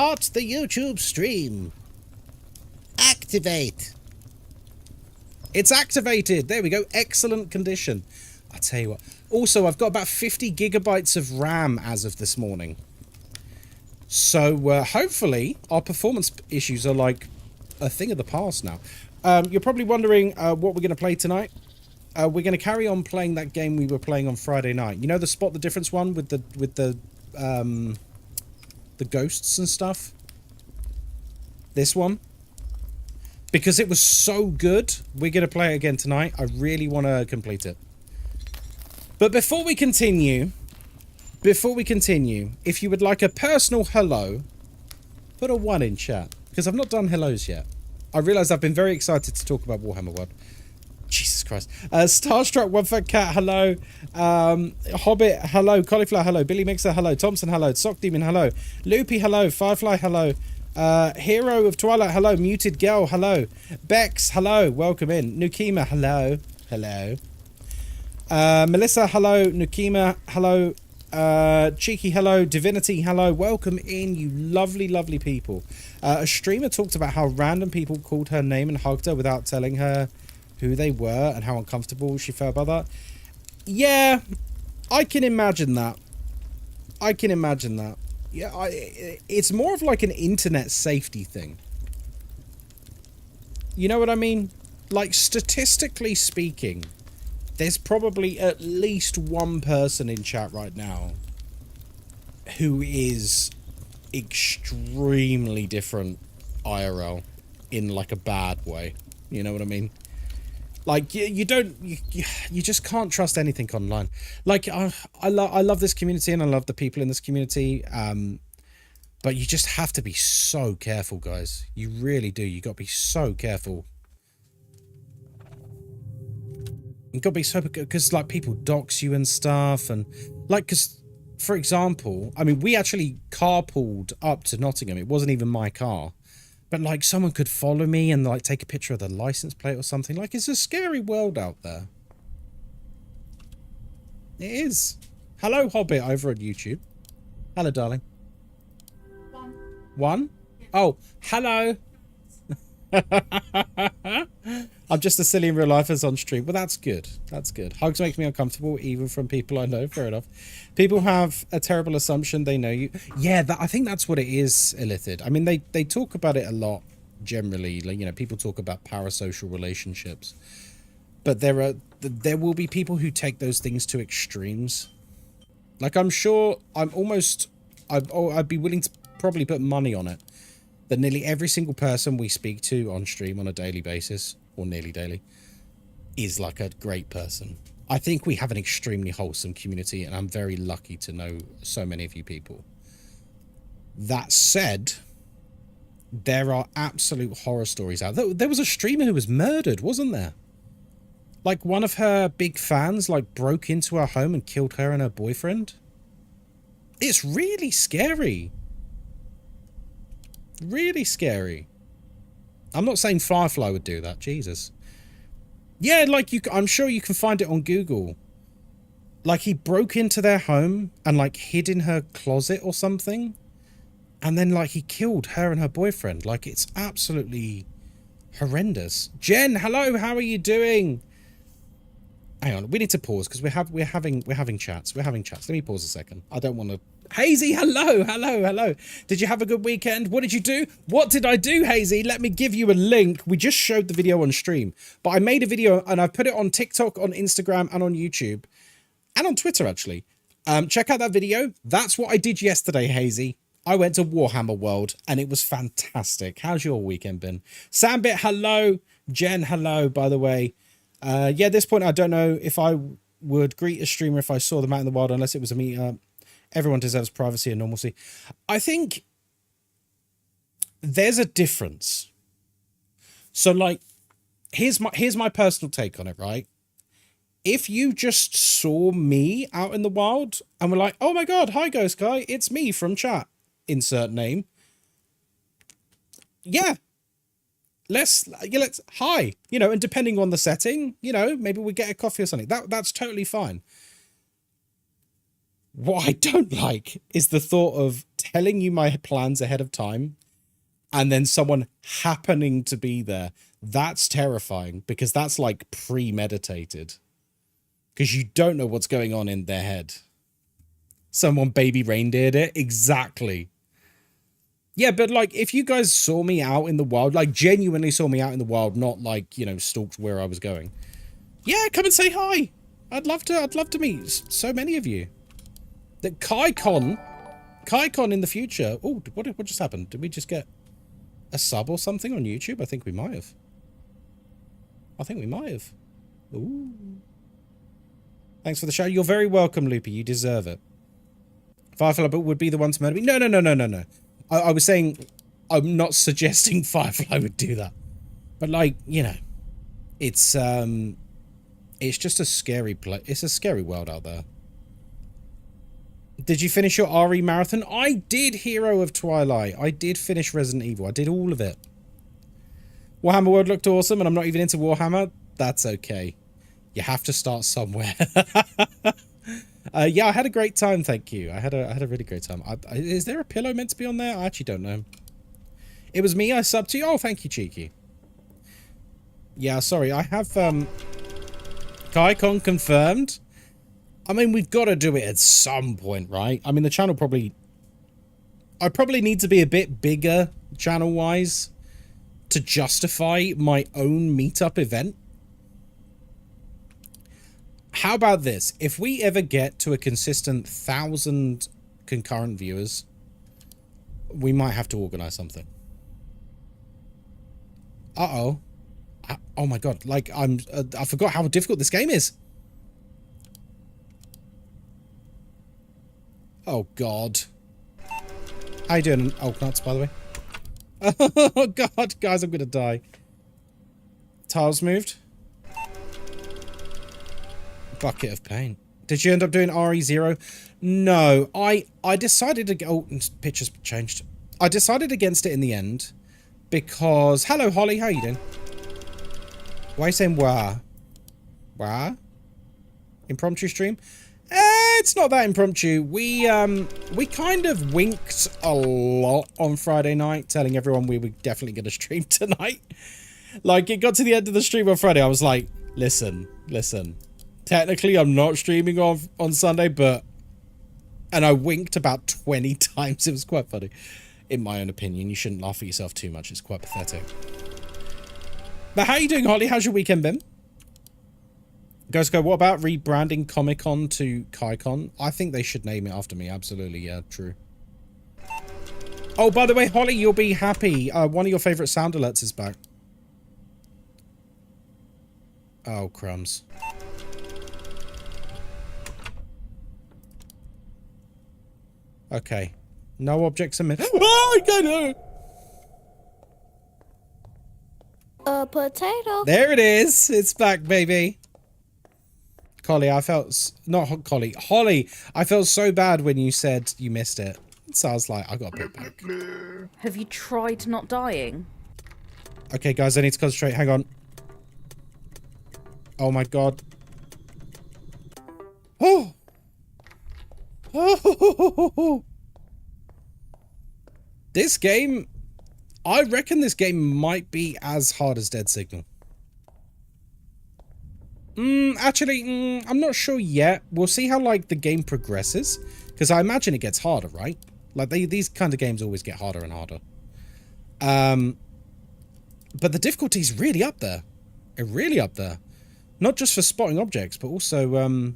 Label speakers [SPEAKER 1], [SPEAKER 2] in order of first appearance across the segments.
[SPEAKER 1] Start the YouTube stream. Activate. It's activated. There we go. Excellent condition. I tell you what. Also, I've got about 50 gigabytes of RAM as of this morning. So hopefully our performance issues are like a thing of the past now. You're probably wondering what we're going to play tonight. We're going to carry on playing that game we were playing on Friday night. You know the Spot the Difference one with the ghosts and stuff? This one? Because it was so good, we're going to play it again tonight. I really want to complete it. But before we continue, if you would like a personal hello, put a 1 in chat. Because I've not done hellos yet. I realise I've been very excited to talk about Warhammer World. Jesus Christ. Starstruck, One Fat Cat, hello. Hobbit, hello. Cauliflower, hello. Billy Mixer, hello. Thompson, hello. Sock Demon, hello. Loopy, hello. Firefly, hello. Hero of Twilight, hello. Muted Girl, hello. Bex, hello. Welcome in. Nukima, hello. Hello. Melissa, hello. Nukima, hello. Cheeky, hello. Divinity, hello. Welcome in, you lovely, lovely people. A streamer talked about how random people called her name and hugged her without telling her who they were and how uncomfortable she felt about that. Yeah, I can imagine that. I can imagine that. Yeah, it's more of like an internet safety thing. You know what I mean? Like, statistically speaking, there's probably at least one person in chat right now who is extremely different IRL in like a bad way. You know what I mean? Like, you just can't trust anything online. Like, I love this community and I love the people in this community. But you just have to be so careful, guys. You really do. You got to be so careful. You got to be so, because like people dox you and stuff, and like, because for example, I mean, we actually carpooled up to Nottingham. It wasn't even my car. But, like, someone could follow me and, like, take a picture of the license plate or something. Like, it's a scary world out there. It is. Hello, Hobbit, over on YouTube. Hello, darling.
[SPEAKER 2] 1.
[SPEAKER 1] 1? Yeah. Oh, hello. I'm just as silly in real life as on stream. Well, that's good. That's good. Hugs make me uncomfortable, even from people I know. Fair enough. People have a terrible assumption they know you. Yeah, I think that's what it is, Illithid. I mean, they talk about it a lot, generally. Like, you know, people talk about parasocial relationships. But there will be people who take those things to extremes. Like, I'm sure, I'd be willing to probably put money on it that nearly every single person we speak to on stream on a daily basis, or nearly daily, is like a great person. I think we have an extremely wholesome community, and I'm very lucky to know so many of you people. That said, there are absolute horror stories out there. There was a streamer who was murdered, wasn't there? Like, one of her big fans, like, broke into her home and killed her and her boyfriend. It's really scary. Really scary. I'm not saying Firefly would do that. Jesus. Yeah, like, I'm sure you can find it on Google. Like, he broke into their home and, like, hid in her closet or something. And then, like, he killed her and her boyfriend. Like, it's absolutely horrendous. Jen, hello, how are you doing? Hang on, we need to pause because we're having chats. We're having chats. Let me pause a second. I don't want to... Hazy, hello, hello, hello. Did you have a good weekend? What did you do? What did I do, Hazy? Let me give you a link. We just showed the video on stream, but I made a video and I've put it on TikTok, on Instagram, and on YouTube, and on Twitter, actually. Check out that video. That's what I did yesterday, Hazy. I went to Warhammer World, and it was fantastic. How's your weekend been? Sambit, hello. Jen, hello, by the way. Yeah, at this point, I don't know if I would greet a streamer if I saw them out in the wild, unless it was a meetup. Everyone deserves privacy and normalcy. I think there's a difference. So, like, here's my personal take on it, right? If you just saw me out in the wild and were like, oh my god, hi Ghostkai, it's me from chat, insert name. Yeah. Let's hi, you know, and depending on the setting, you know, maybe we get a coffee or something. That's totally fine. What I don't like is the thought of telling you my plans ahead of time and then someone happening to be there. That's terrifying because that's like premeditated. Because you don't know what's going on in their head. Someone baby reindeered it. Exactly. Yeah, but like if you guys saw me out in the wild, like genuinely saw me out in the wild, not like, you know, stalked where I was going. Yeah, come and say hi. I'd love to meet so many of you. The KaiCon in the future. Oh, what just happened? Did we just get a sub or something on YouTube? I think we might have. Ooh. Thanks for the show. You're very welcome, Loopy. You deserve it. Firefly would be the one to murder me. No. I was saying I'm not suggesting Firefly would do that. But like, you know, it's just a scary place. It's a scary world out there. Did you finish your RE marathon? I did Hero of Twilight. I did finish Resident Evil. I did all of it. Warhammer World looked awesome, and I'm not even into Warhammer. That's okay. You have to start somewhere. Yeah, I had a great time, thank you. I had a really great time. Is there a pillow meant to be on there? I actually don't know. It was me, I subbed to you. Oh, thank you, Cheeky. Yeah, sorry, I have KaiCon confirmed. I mean, we've got to do it at some point, right? I mean, the channel I probably need to be a bit bigger channel-wise to justify my own meetup event. How about this? If we ever get to a consistent 1,000 concurrent viewers, we might have to organize something. Uh-oh. Oh my god, like I forgot how difficult this game is. Oh god. How you doing? Oh, nuts, by the way. Oh god, guys, I'm gonna die. Tiles moved. Bucket of pain. Did you end up doing RE0? No, I decided to go. Oh, pictures changed. I decided against it in the end because. Hello, Holly. How you doing? Why are you saying wah? Wah? Impromptu stream? It's not that impromptu. We kind of winked a lot on Friday night, telling everyone we were definitely going to stream tonight. Like, it got to the end of the stream on Friday. I was like, listen. Technically, I'm not streaming on Sunday, but... And I winked about 20 times. It was quite funny. In my own opinion, you shouldn't laugh at yourself too much. It's quite pathetic. But how are you doing, Holly? How's your weekend been? Ghostkai, what about rebranding Comic-Con to KaiCon? I think they should name it after me. Absolutely, yeah, true. Oh, by the way, Holly, you'll be happy. One of your favourite sound alerts is back. Oh, crumbs. Okay. No objects are missing. Oh, no!
[SPEAKER 3] A potato.
[SPEAKER 1] There it is. It's back, baby. Collie, I felt... Not Collie. Holly, I felt so bad when you said you missed it. So I was like, I got to put it back.
[SPEAKER 4] Have you tried not dying?
[SPEAKER 1] Okay, guys, I need to concentrate. Hang on. Oh, my God. Oh! Oh! This game... I reckon this game might be as hard as Dead Signal. Actually, I'm not sure yet. We'll see how, like, the game progresses. Because I imagine it gets harder, right? Like, these kind of games always get harder and harder. But the difficulty's really up there. Really up there. Not just for spotting objects, but also,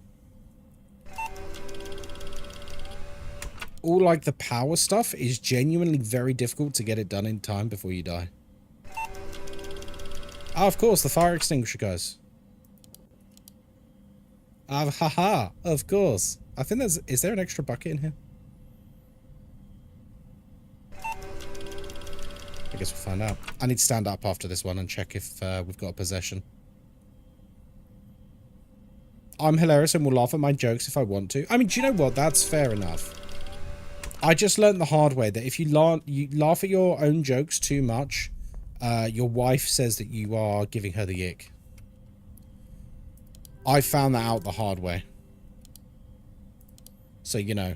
[SPEAKER 1] all, like, the power stuff is genuinely very difficult to get it done in time before you die. Ah, of course, the fire extinguisher, guys. Haha, of course. I think there's... Is there an extra bucket in here? I guess we'll find out. I need to stand up after this one and check if we've got a possession. I'm hilarious and will laugh at my jokes if I want to. I mean, do you know what? That's fair enough. I just learned the hard way that if you laugh at your own jokes too much, your wife says that you are giving her the ick. I found that out the hard way. So, you know,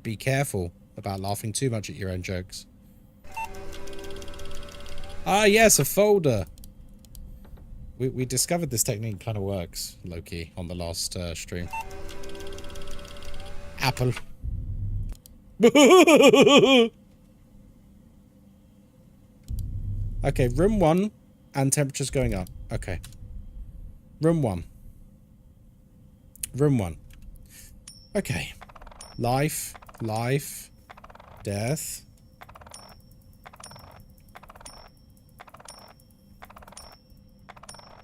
[SPEAKER 1] be careful about laughing too much at your own jokes. Ah, yes, a folder. We discovered this technique kind of works, low-key, on the last stream. Apple. Okay, room 1 and temperature's going up. Okay. Room 1. Room 1. Okay. Life, death.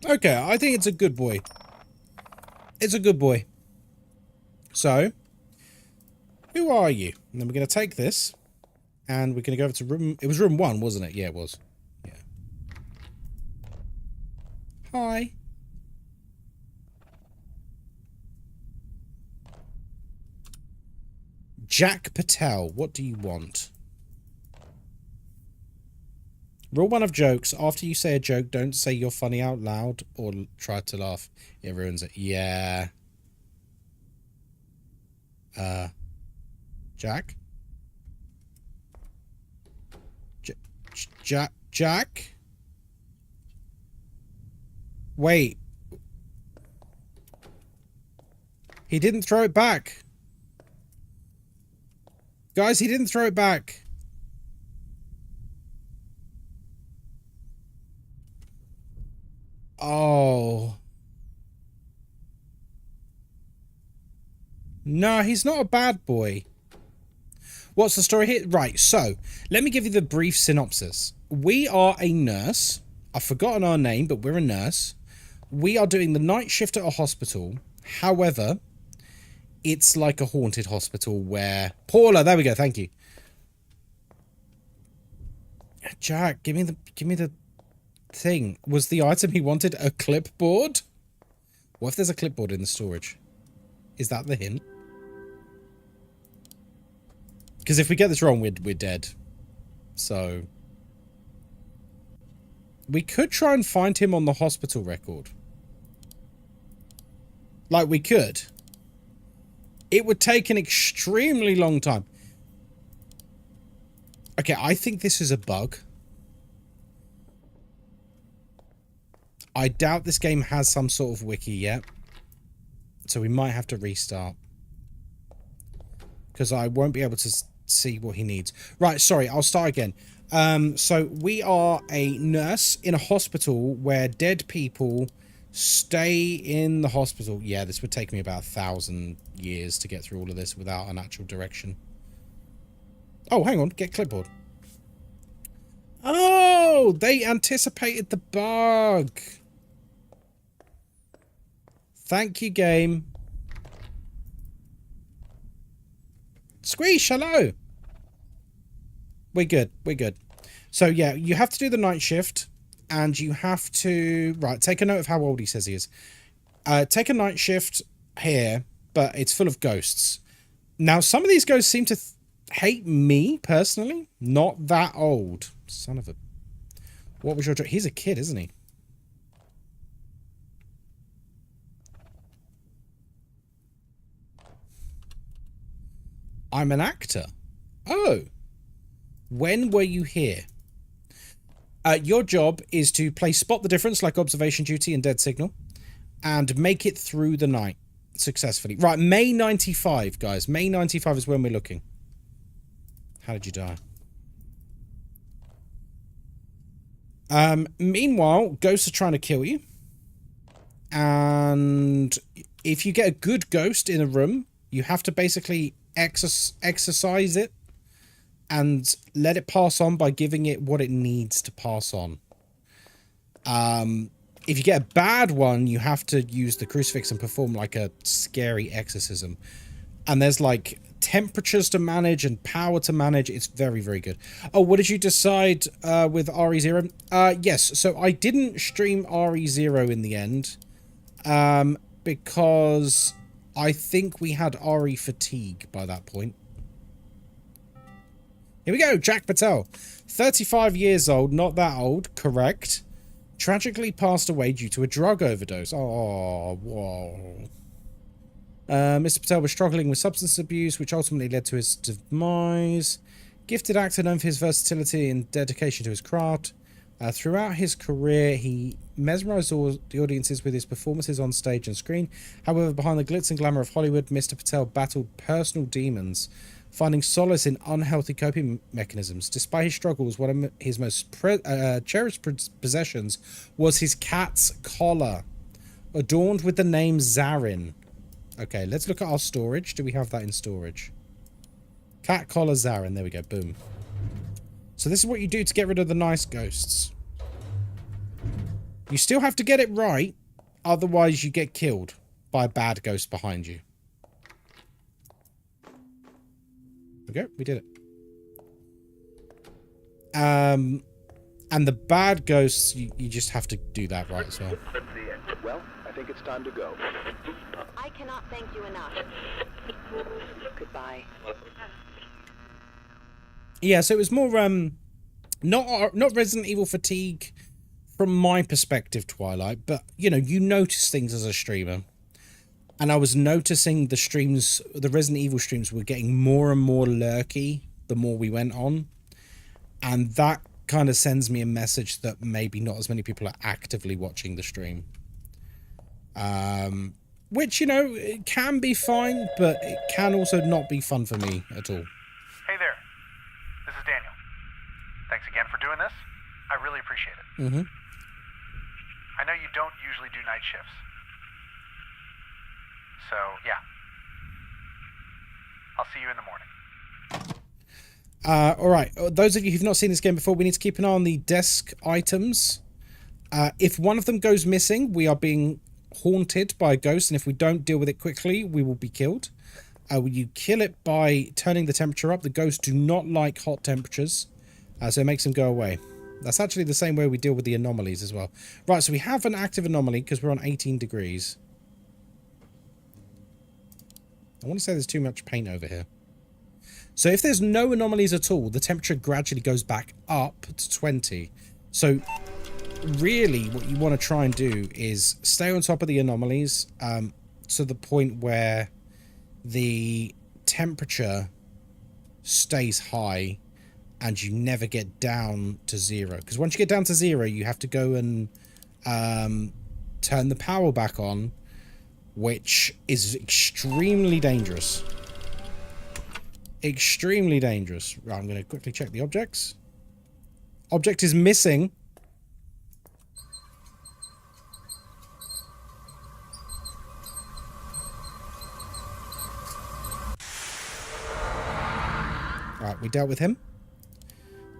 [SPEAKER 1] Okay, I think it's a good boy. It's a good boy. So, who are you? And then we're going to take this, and we're going to go over to room... It was room 1, wasn't it? Yeah, it was. Yeah. Hi. Jack Patel, what do you want? Rule 1 of jokes. After you say a joke, don't say you're funny out loud or try to laugh. It ruins it. Yeah. Jack? Jack? Wait. He didn't throw it back. Guys, he didn't throw it back. Oh. No, he's not a bad boy. What's the story here? Right, so, let me give you the brief synopsis. We are a nurse. I've forgotten our name, but we're a nurse. We are doing the night shift at a hospital. However, it's like a haunted hospital where... Paula, there we go, thank you. Jack, give me the thing. Was the item he wanted a clipboard? What if there's a clipboard in the storage? Is that the hint? Because if we get this wrong, we're dead. So... we could try and find him on the hospital record. Like, we could. It would take an extremely long time. Okay, I think this is a bug. I doubt this game has some sort of wiki yet. So we might have to restart. Because I won't be able to see what he needs. Right, sorry, I'll start again. So we are a nurse in a hospital where dead people stay in the hospital. Yeah, this would take me about 1,000 years to get through all of this without an actual direction. Oh, hang on, get clipboard. Oh, they anticipated the bug. Thank you, game. Squeeze, hello. We're good. We're good. So, yeah, you have to do the night shift. And you have to... Right, take a note of how old he says he is. Take a night shift here, but it's full of ghosts. Now, some of these ghosts seem to hate me, personally. Not that old. Son of a... What was your joke? He's a kid, isn't he? I'm an actor. Oh. When were you here? Your job is to play Spot the Difference like Observation Duty and Dead Signal and make it through the night successfully. Right, May 95, guys. May 95 is when we're looking. How did you die? Meanwhile, ghosts are trying to kill you. And if you get a good ghost in a room, you have to basically exercise it and let it pass on by giving it what it needs to pass on. If you get a bad one, you have to use the crucifix and perform like a scary exorcism. And there's like temperatures to manage and power to manage. It's very, very good. Oh, what did you decide with RE0? Yes, so I didn't stream RE0 in the end because I think we had RE fatigue by that point. Here we go, Jack Patel. 35 years old, not that old, correct. Tragically passed away due to a drug overdose. Oh, whoa. Mr. Patel was struggling with substance abuse, which ultimately led to his demise. Gifted actor known for his versatility and dedication to his craft. Throughout his career, he mesmerized the audiences with his performances on stage and screen. However, behind the glitz and glamour of Hollywood, Mr. Patel battled personal demons, finding solace in unhealthy coping mechanisms. Despite his struggles, one of his most cherished possessions was his cat's collar, adorned with the name Zarin. Okay, let's look at our storage. Do we have that in storage? Cat collar Zarin. There we go. Boom. So this is what you do to get rid of the nice ghosts. You still have to get it right, otherwise you get killed by a bad ghost behind you. Okay, we did it. And the bad ghosts, you just have to do that right as well.
[SPEAKER 5] Well, I think it's time to go.
[SPEAKER 6] I cannot thank you enough. Goodbye.
[SPEAKER 1] Yeah, so it was more not Resident Evil fatigue from my perspective, Twilight, but you know, you notice things as a streamer. And I was noticing the streams, the Resident Evil streams were getting more and more lurky the more we went on. And that kind of sends me a message that maybe not as many people are actively watching the stream. Which, you know, it can be fine, but it can also not be fun for me at all.
[SPEAKER 7] Hey there. This is Daniel. Thanks again for doing this. I really appreciate it.
[SPEAKER 1] Mm-hmm.
[SPEAKER 7] I know you don't usually do night shifts. So, yeah. I'll see you in the morning.
[SPEAKER 1] Alright, those of you who've not seen this game before, we need to keep an eye on the desk items. If one of them goes missing, we are being haunted by a ghost, and if we don't deal with it quickly, we will be killed. You kill it by turning the temperature up. The ghosts do not like hot temperatures, so it makes them go away. That's actually the same way we deal with the anomalies as well. Right, so we have an active anomaly because we're on 18 degrees. I want to say there's too much paint over here. So if there's no anomalies at all, the temperature gradually goes back up to 20. So really what you want to try and do is stay on top of the anomalies to the point where the temperature stays high and you never get down to 0. Because once you get down to 0, you have to go and turn the power back on, which is extremely dangerous. Extremely dangerous. Right, I'm going to quickly check the objects. Object is missing. Right, we dealt with him.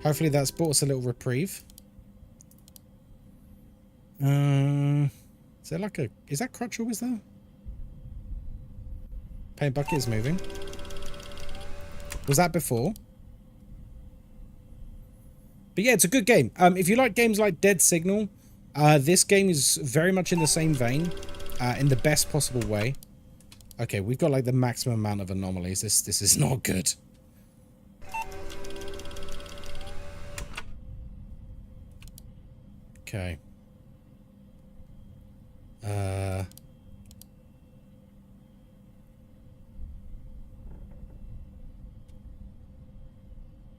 [SPEAKER 1] Hopefully that's brought us a little reprieve. Is there like a... Is that crutch always there? Paint bucket is moving. Was that before? But yeah, it's a good game. If you like games like Dead Signal, this game is very much in the same vein, in the best possible way. Okay, we've got like the maximum amount of anomalies. This is not good. Okay.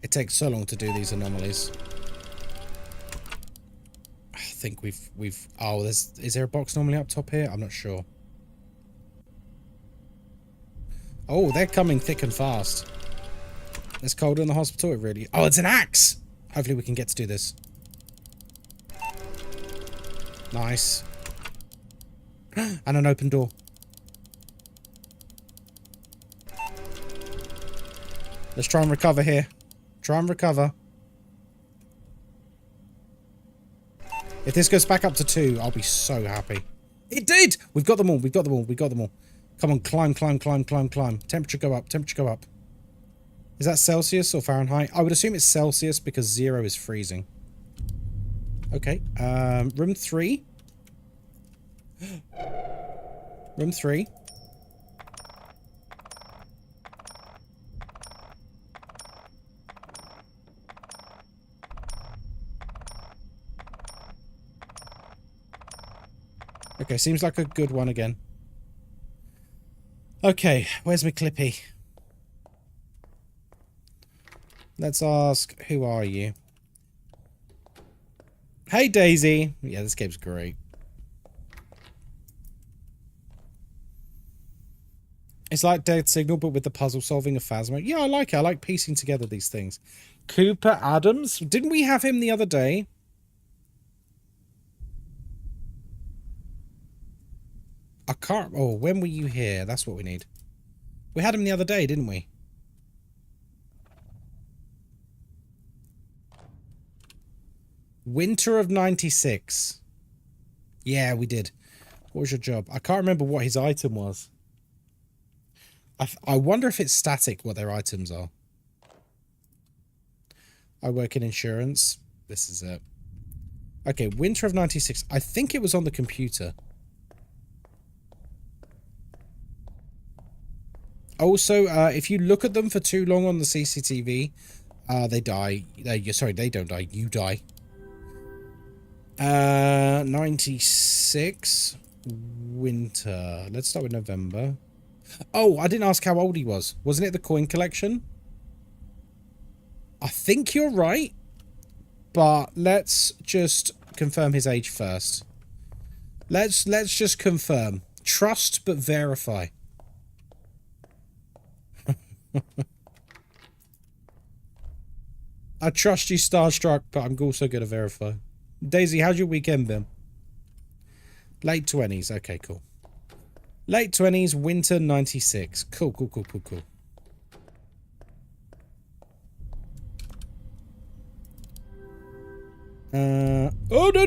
[SPEAKER 1] It takes so long to do these anomalies. I think we've oh, is there a box normally up top here? I'm not sure. Oh, they're coming thick and fast. It's colder in the hospital, it really... Oh, it's an axe! Hopefully we can get to do this. Nice. And an open door. Let's try and recover here. Try and recover. If this goes back up to 2, I'll be so happy. It did! We've got them all. We've got them all. We've got them all. Come on, climb, climb, climb, climb, climb. Temperature go up. Temperature go up. Is that Celsius or Fahrenheit? I would assume it's Celsius because 0 is freezing. Okay. Room 3. Room 3. Okay, seems like a good one again. Okay, where's my Clippy? Let's ask, who are you? Hey, Daisy. Yeah, this game's great. It's like Dead Signal, but with the puzzle solving of Phasmo. Yeah, I like it. I like piecing together these things. Cooper Adams. Didn't we have him the other day? I can't... Oh, when were you here? That's what we need. We had him the other day, didn't we? Winter of 96. Yeah, we did. What was your job? I can't remember what his item was. I wonder if it's static what their items are. I work in insurance. This is it. Okay, winter of 96. I think it was on the computer. Also, if you look at them for too long on the CCTV, they die. Sorry, they don't die. You die. 96 winter. Let's start with November. Oh, I didn't ask how old he was. Wasn't it the coin collection? I think you're right, but let's just confirm his age first. Let's just confirm. Trust but verify. I trust you, Starstruck, but I'm also going to verify. Daisy, how's your weekend been? Late 20s. Okay, cool. Late 20s, winter 96. Cool. Oh, no.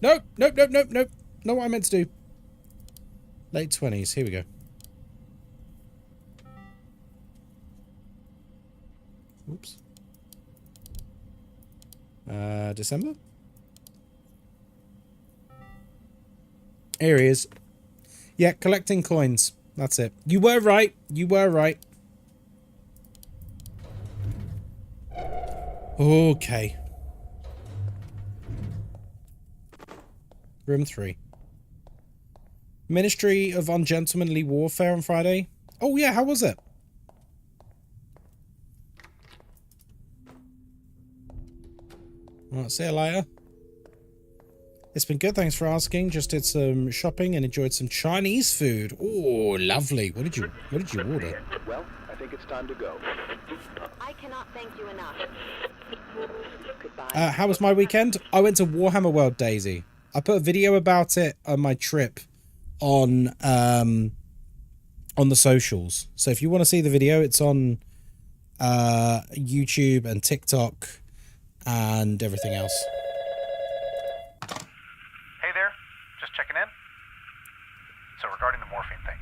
[SPEAKER 1] Nope. Not what I meant to do. Late 20s. Here we go. Oops. December? Here he is. Yeah, collecting coins. That's it. You were right. Okay. Room 3. Ministry of Ungentlemanly Warfare on Friday. Oh, yeah, how was it? Alright, see you later. It's been good, thanks for asking. Just did some shopping and enjoyed some Chinese food. Oh, lovely. What did you order?
[SPEAKER 5] Well, I think it's time to go.
[SPEAKER 6] I cannot thank you enough. Goodbye.
[SPEAKER 1] How was my weekend? I went to Warhammer World, Daisy. I put a video about it on my trip on the socials. So if you want to see the video, it's on YouTube and TikTok and everything else.
[SPEAKER 7] Hey there, just checking in. So regarding the morphine thing.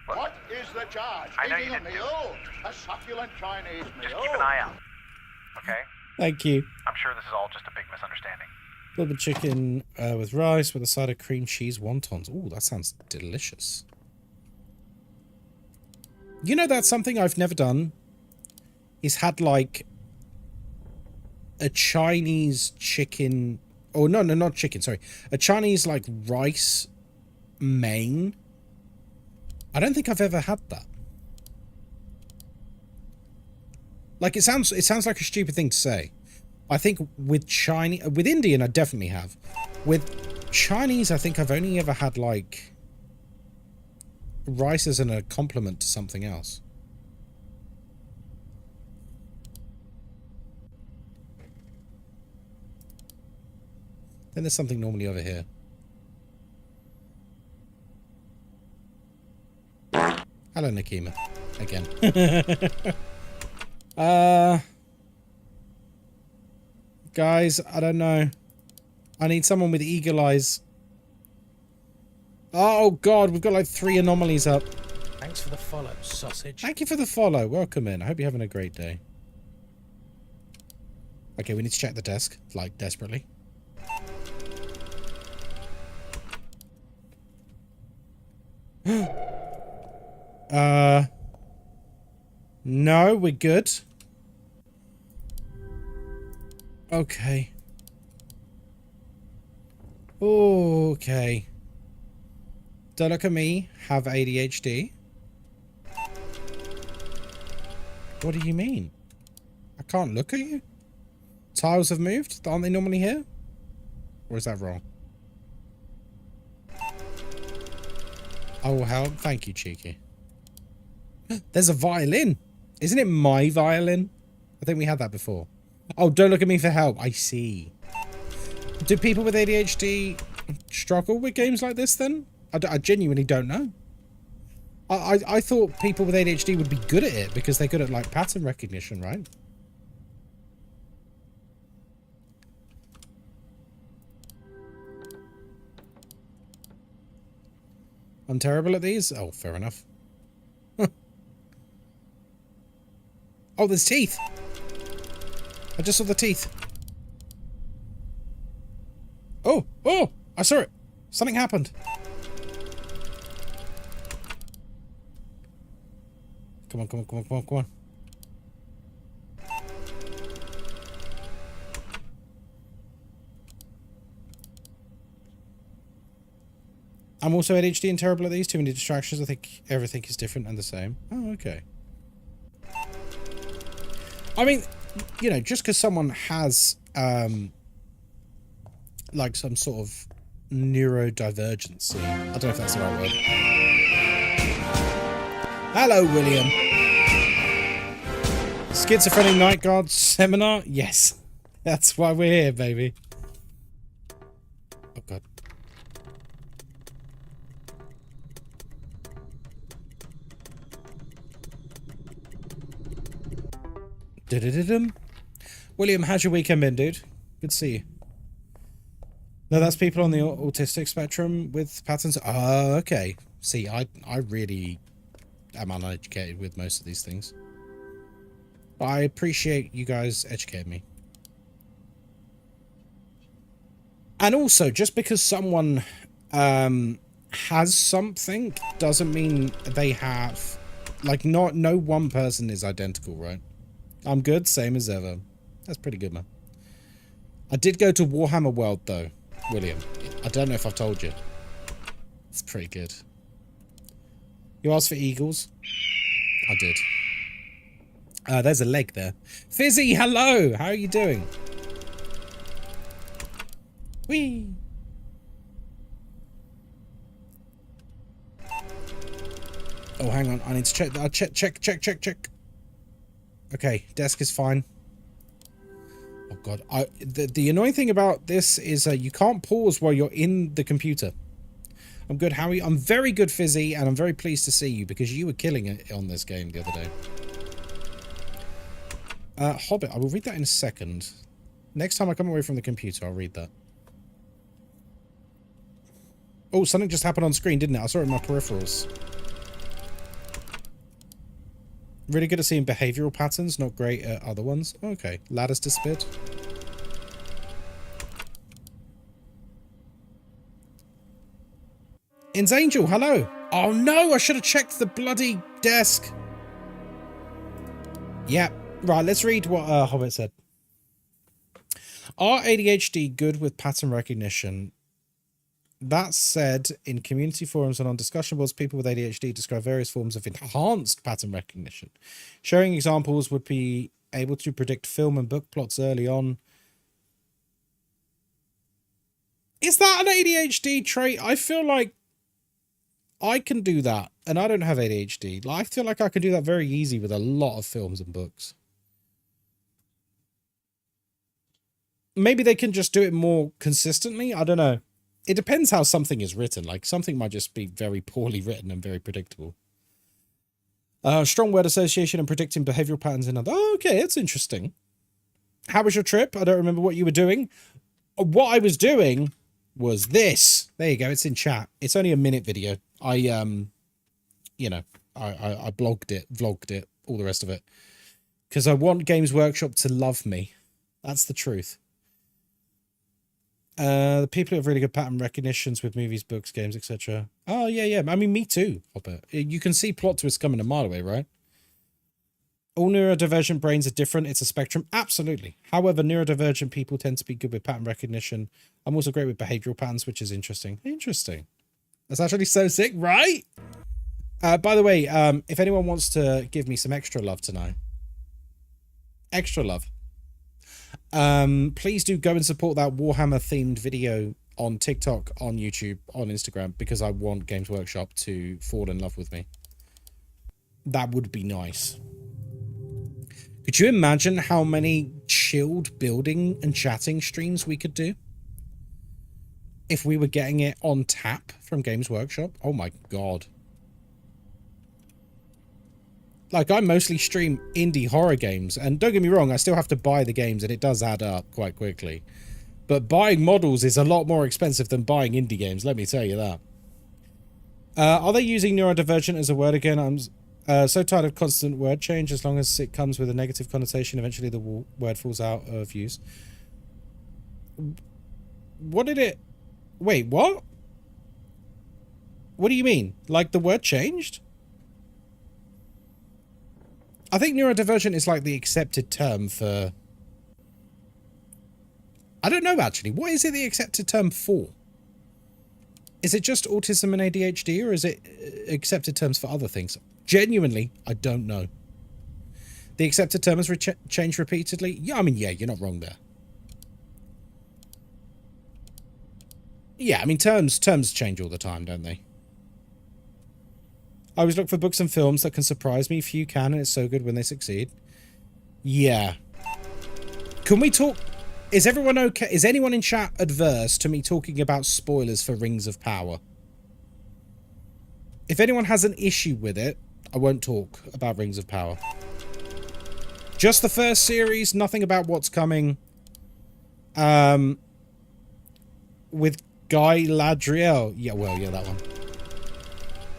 [SPEAKER 7] Look,
[SPEAKER 8] What is the charge?
[SPEAKER 7] I know you
[SPEAKER 8] Eating a
[SPEAKER 7] didn't do
[SPEAKER 8] meal? A succulent Chinese meal?
[SPEAKER 7] just keep an eye out, okay?
[SPEAKER 1] Thank you.
[SPEAKER 7] I'm sure this is all just a big misunderstanding.
[SPEAKER 1] Little bit chicken with rice with a side of cream cheese wontons. Ooh, that sounds delicious. You know, that's something I've never done. Is had like a Chinese chicken. Oh no, not chicken. Sorry, a Chinese like rice main. I don't think I've ever had that. Like it sounds like a stupid thing to say. I think with Indian, I definitely have. With Chinese, I think I've only ever had, like, rice as a complement to something else. Then there's something normally over here. Hello, Nakima. Again. Guys, I don't know. I need someone with eagle eyes. Oh, God, we've got like 3 anomalies up.
[SPEAKER 9] Thanks for the follow, sausage.
[SPEAKER 1] Thank you for the follow. Welcome in. I hope you're having a great day. Okay, we need to check the desk, like, desperately. No, we're good. Okay. Okay. Don't look at me. Have ADHD. What do you mean? I can't look at you? Tiles have moved? Aren't they normally here? Or is that wrong? I will help. Thank you, Cheeky. There's a violin. Isn't it my violin? I think we had that before. Oh, don't look at me for help. I see. Do people with ADHD struggle with games like this then? I genuinely don't know. I thought people with ADHD would be good at it because they're good at like pattern recognition, right? I'm terrible at these? Oh, fair enough. Oh, there's teeth. I just saw the teeth. Oh, oh, I saw it. Something happened. Come on, come on, come on, come on, come on. I'm also ADHD and terrible at these. Too many distractions. I think everything is different and the same. Oh, okay. I mean, you know, just because someone has, like some sort of neurodivergency. I don't know if that's the right word. Hello, William. Schizophrenic Night Guard Seminar? Yes. That's why we're here, baby. Oh, God. Da-da-da-dum. William, how's your weekend been, dude? Good to see you. No, that's people on the autistic spectrum with patterns. Oh, okay. See, I really am uneducated with most of these things. But I appreciate you guys educating me. And also, just because someone has something doesn't mean they have... Like, no one person is identical, right? I'm good, same as ever. That's pretty good, man. I did go to Warhammer World, though, William. I don't know if I've told you. It's pretty good. You asked for eagles? I did. There's a leg there. Fizzy, hello! How are you doing? Whee! Oh, hang on. I need to check. Check. Okay, desk is fine. Oh god, the annoying thing about this is you can't pause while you're in the computer. I'm good, Howie. I'm very good, Fizzy, and I'm very pleased to see you because you were killing it on this game the other day. Hobbit, I will read that in a second. Next time I come away from the computer, I'll read that. Oh, something just happened on screen, didn't it? I saw it in my peripherals. Really good at seeing behavioral patterns, not great at other ones. Okay, ladders to spit. In's Angel, hello. Oh no, I should have checked the bloody desk. Yeah, right, let's read what Hobbit said. Are ADHD good with pattern recognition? That said, in community forums and on discussion boards, people with ADHD describe various forms of enhanced pattern recognition. Showing examples would be able to predict film and book plots early on. Is that an ADHD trait? I feel like I can do that, and I don't have ADHD. I feel like I could do that very easy with a lot of films and books. Maybe they can just do it more consistently. I don't know. It depends how something is written. Like, something might just be very poorly written and very predictable. Strong word association and predicting behavioral patterns in other... Oh, okay, that's interesting. How was your trip? I don't remember what you were doing. What I was doing was this. There you go. It's in chat. It's only a minute video. I you know, I blogged it, vlogged it, all the rest of it. Because I want Games Workshop to love me. That's the truth. The people who have really good pattern recognitions with movies, books, games, etc. Oh, yeah. I mean, me too, Hopper. You can see plot twists coming a mile away, right? All neurodivergent brains are different. It's a spectrum. Absolutely. However, neurodivergent people tend to be good with pattern recognition. I'm also great with behavioral patterns, which is interesting. Interesting. That's actually so sick, right? By the way, if anyone wants to give me some extra love tonight, extra love, please do go and support that Warhammer themed video on TikTok, on YouTube, on Instagram, because I want Games Workshop to fall in love with me. That would be nice. Could you imagine how many chilled building and chatting streams we could do if we were getting it on tap from Games Workshop? Oh my god. Like, I mostly stream indie horror games, and don't get me wrong, I still have to buy the games, and it does add up quite quickly. But buying models is a lot more expensive than buying indie games, let me tell you that. Are they using neurodivergent as a word again? I'm so tired of constant word change. As long as it comes with a negative connotation, eventually the word falls out of use. What did it... Wait, what? What do you mean? Like, the word changed? I think neurodivergent is like the accepted term for... I don't know, actually. What is it the accepted term for? Is it just autism and ADHD, or is it accepted terms for other things? Genuinely, I don't know. The accepted term has changed repeatedly? Yeah, I mean, yeah, you're not wrong there. Yeah, I mean, terms change all the time, don't they? I always look for books and films that can surprise me. Few can, and it's so good when they succeed. Yeah. Can we talk... Is everyone okay? Is anyone in chat adverse to me talking about spoilers for Rings of Power? If anyone has an issue with it, I won't talk about Rings of Power. Just the first series, nothing about what's coming. With Guy Ladriel. Yeah, well, yeah, that one.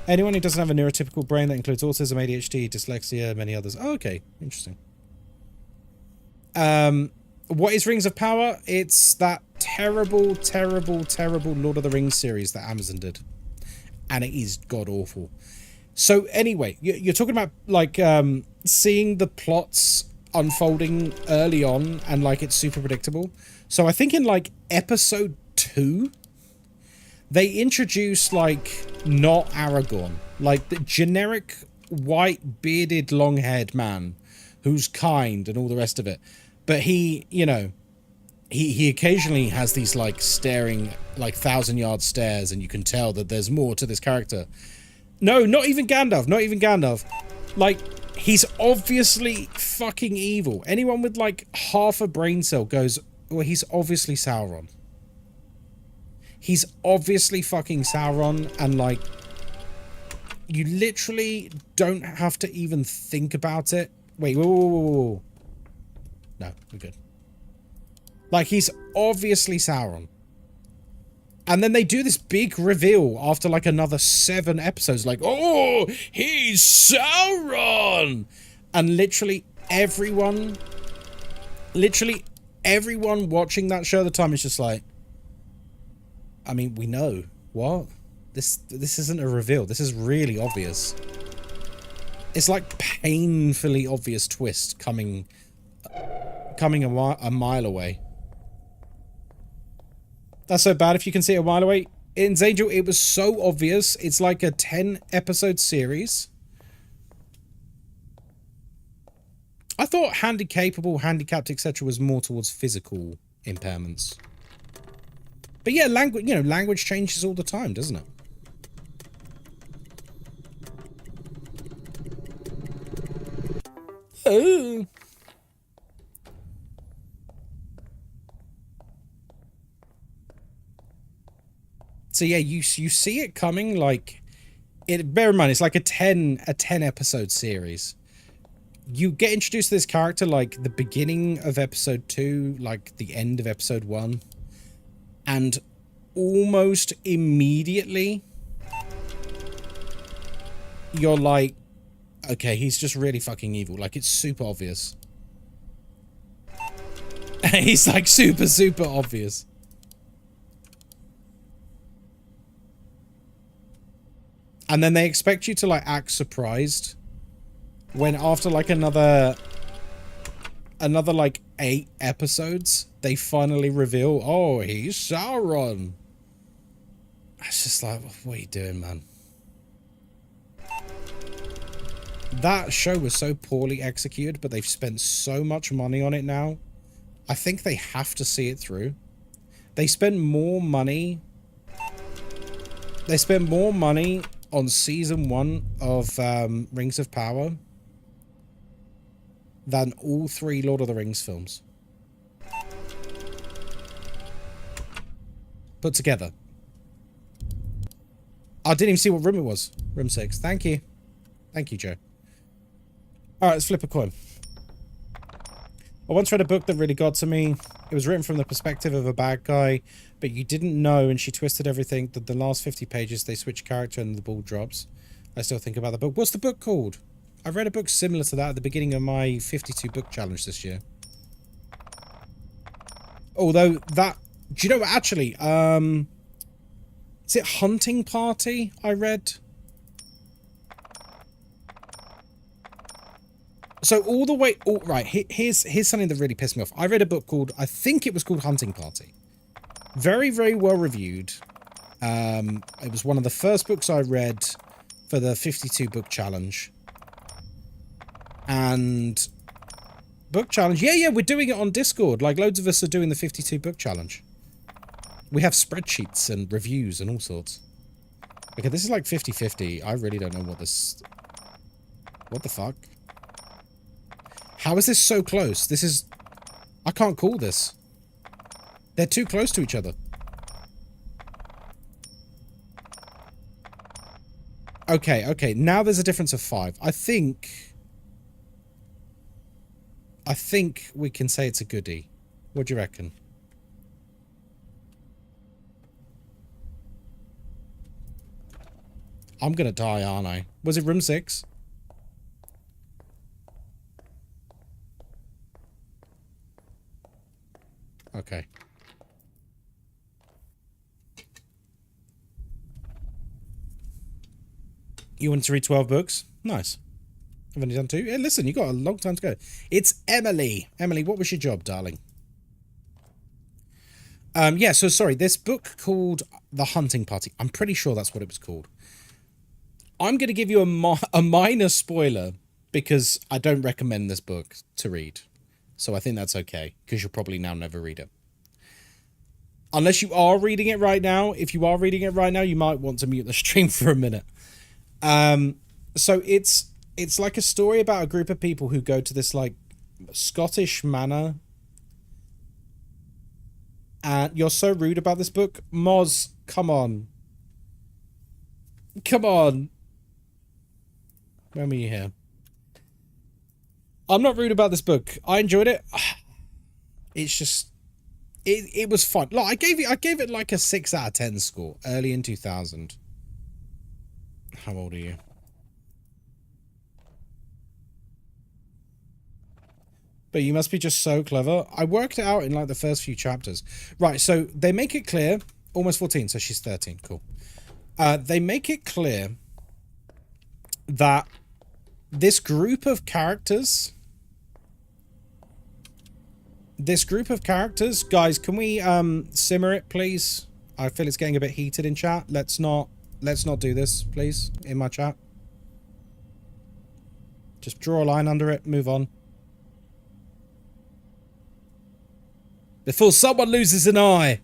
[SPEAKER 1] Anyone who doesn't have a neurotypical brain that includes autism, ADHD, dyslexia, many others. Oh, okay. Interesting. What is Rings of Power? It's that terrible, terrible, terrible Lord of the Rings series that Amazon did. And it is god-awful. So anyway, you're talking about, like, seeing the plots unfolding early on and, like, it's super predictable. So I think in, like, episode 2, they introduced, like, not Aragorn. Like, the generic white, bearded, long-haired man who's kind and all the rest of it. But he, you know, he occasionally has these, like, staring, like, 1,000-yard stares, and you can tell that there's more to this character. No, not even Gandalf, not even Gandalf. Like, he's obviously fucking evil. Anyone with, like, half a brain cell goes, well, he's obviously Sauron. He's obviously fucking Sauron, and, like, you literally don't have to even think about it. Wait, whoa. No, we're good. Like, he's obviously Sauron. And then they do this big reveal after, like, another 7 episodes. Like, oh, he's Sauron! And literally everyone watching that show at the time is just like, I mean, we know. What? This isn't a reveal. This is really obvious. It's like painfully obvious twist coming a mile away. That's so bad if you can see it a mile away. In Angel, it was so obvious. It's like a 10-episode series. I thought handicapped, etc. was more towards physical impairments. But yeah, language changes all the time, doesn't it? Oh. So yeah, you see it coming, like, bear in mind, it's like a 10 episode series. You get introduced to this character, like, the beginning of episode 2, like, the end of episode 1. And almost immediately, you're like, okay, he's just really fucking evil. Like, it's super obvious. He's, like, super, super obvious. And then they expect you to, like, act surprised when after, like, another like 8 episodes, they finally reveal, oh, he's Sauron. It's just like, what are you doing, man? That show was so poorly executed, but they've spent so much money on it now. I think they have to see it through. They spend more money. They spend more money on season 1 of Rings of Power than all 3 Lord of the Rings films put together. I didn't even see what room it was. Room 6. Thank you. Thank you, Joe. Alright, let's flip a coin. I once read a book that really got to me. It was written from the perspective of a bad guy, but you didn't know, and she twisted everything. That the last 50 pages, they switch character and the ball drops. I still think about the book. What's the book called? I read a book similar to that at the beginning of my 52 book challenge this year. Although that... Do you know what, actually? Is it Hunting Party I read? So all the way... Oh, right, here's something that really pissed me off. I read a book called... I think it was called Hunting Party. Very, very well reviewed. It was one of the first books I read for the 52 book challenge. And... Book challenge? Yeah, we're doing it on Discord. Like, loads of us are doing the 52 book challenge. We have spreadsheets and reviews and all sorts. Okay, this is like 50-50. I really don't know what this... What the fuck? How is this so close? This is... I can't call this. They're too close to each other. Okay. Now there's a difference of 5. I think we can say it's a goodie. What do you reckon? I'm gonna die, aren't I? Was it room 6? Okay. You wanted to read 12 books? Nice. I've only done 2. Yeah, listen, you got a long time to go. It's Emily. Emily, what was your job, darling? Yeah, so sorry. This book called The Hunting Party. I'm pretty sure that's what it was called. I'm going to give you a minor spoiler because I don't recommend this book to read. So I think that's okay, because you'll probably now never read it. Unless you are reading it right now. If you are reading it right now, you might want to mute the stream for a minute. So it's like a story about a group of people who go to this, like, Scottish manor. And you're so rude about this book. Moz, come on. Come on. When were you here? I'm not rude about this book. I enjoyed it. It's just... It was fun. Look, I gave it like a 6 out of 10 score. Early in 2000. How old are you? But you must be just so clever. I worked it out in like the first few chapters. Right, so they make it clear. Almost 14, so she's 13. Cool. They make it clear that this group of characters... Guys, can we simmer it, please? I feel it's getting a bit heated in chat. Let's not do this, please, in my chat. Just draw a line under it, move on. Before someone loses an eye.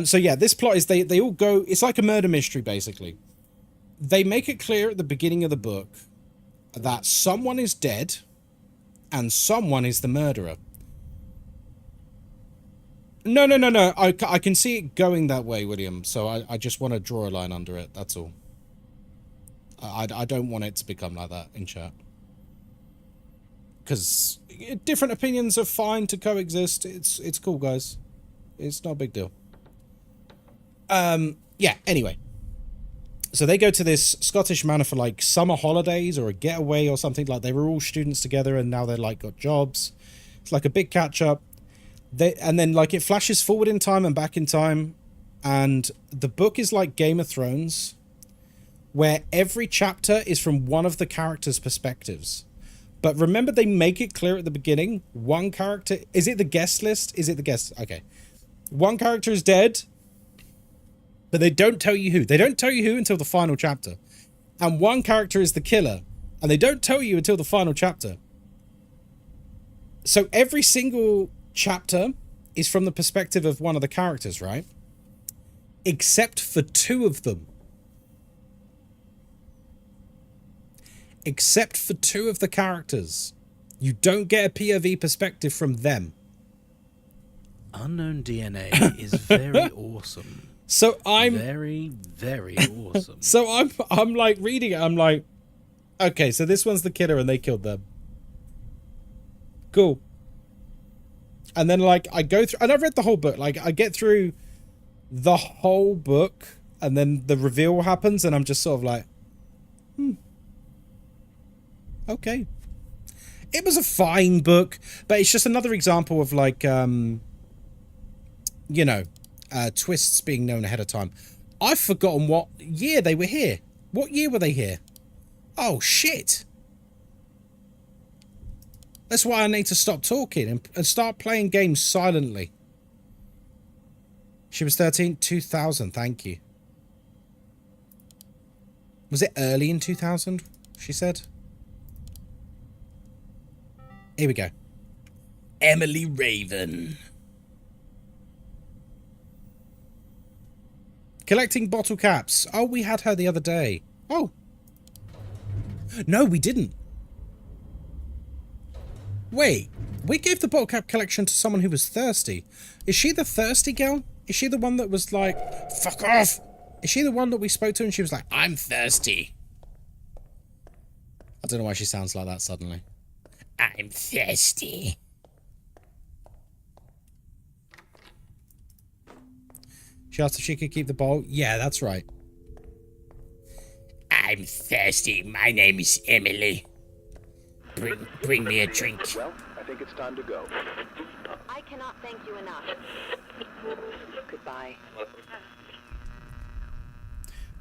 [SPEAKER 1] So yeah, this plot is they all go... It's like a murder mystery, basically. They make it clear at the beginning of the book that someone is dead and someone is the murderer. No. I can see it going that way, William. So I just want to draw a line under it. That's all. I don't want it to become like that in chat. Because different opinions are fine to coexist. It's cool, guys. It's not a big deal. Yeah, anyway. So they go to this Scottish manor for like summer holidays or a getaway or something. Like they were all students together and now they're like got jobs. It's like a big catch up. And then like it flashes forward in time and back in time. And the book is like Game of Thrones, where every chapter is from one of the characters' perspectives. But remember, they make it clear at the beginning, one character... Is it the guest list? Is it the guest? Okay. One character is dead. But they don't tell you who. They don't tell you who until the final chapter. And one character is the killer. And they don't tell you until the final chapter. So every single chapter is from the perspective of one of the characters, right? Except for two of them. Except for two of the characters. You don't get a POV perspective from them.
[SPEAKER 9] Unknown DNA is very awesome.
[SPEAKER 1] So I'm
[SPEAKER 9] very, very awesome.
[SPEAKER 1] So I'm like reading it, I'm like, okay, so this one's the killer and they killed them. Cool. And then like I go through, and I've read the whole book, like I get through the whole book and then the reveal happens and I'm just sort of like, okay. It was a fine book, but it's just another example of like, you know, twists being known ahead of time. I've forgotten what year they were here. What year were they here? Oh, shit. That's why I need to stop talking and start playing games silently. She was 13, 2000, thank you. Was it early in 2000, she said? Here we go. Emily Raven. Collecting bottle caps. Oh, we had her the other day. Oh. No, we didn't. Wait. We gave the bottle cap collection to someone who was thirsty. Is she the thirsty girl? Is she the one that was like, fuck off? Is she the one that we spoke to and she was like, I'm thirsty? I don't know why she sounds like that suddenly. I'm thirsty. She asked if she could keep the bowl. Yeah, that's right. I'm thirsty. My name is Emily. Bring me a drink.
[SPEAKER 5] Well, I think it's time to go.
[SPEAKER 6] I cannot thank you enough. Goodbye.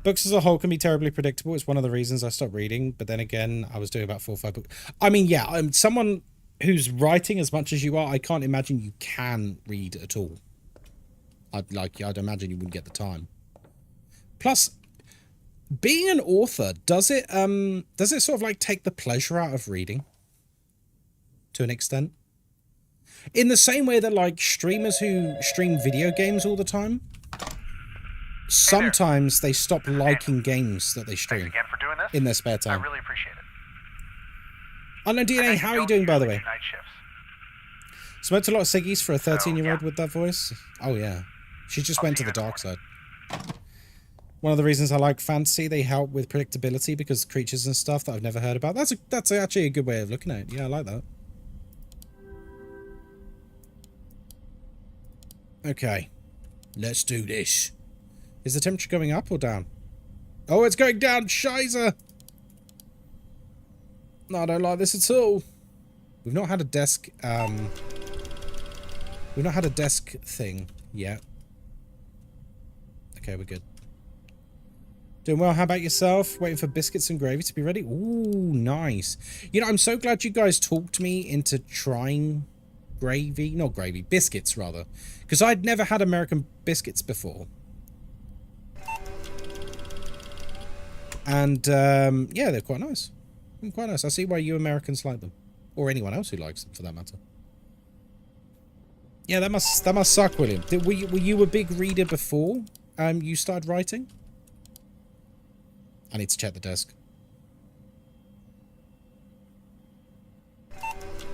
[SPEAKER 1] Books as a whole can be terribly predictable. It's one of the reasons I stopped reading. But then again, I was doing about 4 or 5 books. I mean, yeah, I'm someone who's writing as much as you are. I can't imagine you can read at all. I'd imagine you wouldn't get the time. Plus, being an author, does it sort of like take the pleasure out of reading? To an extent? In the same way that like streamers who stream video games all the time, sometimes they stop liking games that they stream
[SPEAKER 7] Thanks again for doing this.
[SPEAKER 1] in their spare time.
[SPEAKER 7] I really appreciate it.
[SPEAKER 1] Unknown DNA, how are you doing, by the way?
[SPEAKER 7] Night shifts.
[SPEAKER 1] Smoked a lot of ciggies for a 13-year-old with that voice? Oh, yeah. She just went to the dark side. One of the reasons I like fantasy, they help with predictability because creatures and stuff that I've never heard about. That's actually a good way of looking at it. Yeah, I like that. Okay. Let's do this. Is the temperature going up or down? Oh, it's going down. Shizer. No, I don't like this at all. We've not had a desk, we've not had a desk thing yet. Okay, we're good. Doing well. How about yourself? Waiting for biscuits and gravy to be ready. Ooh, nice. You know, I'm so glad you guys talked me into trying gravy. Not gravy. Biscuits, rather. Because I'd never had American biscuits before. And, yeah, they're quite nice. Quite nice. I see why you Americans like them. Or anyone else who likes them, for that matter. Yeah, that must suck, William. Were you a big reader before you started writing? I need to check the desk.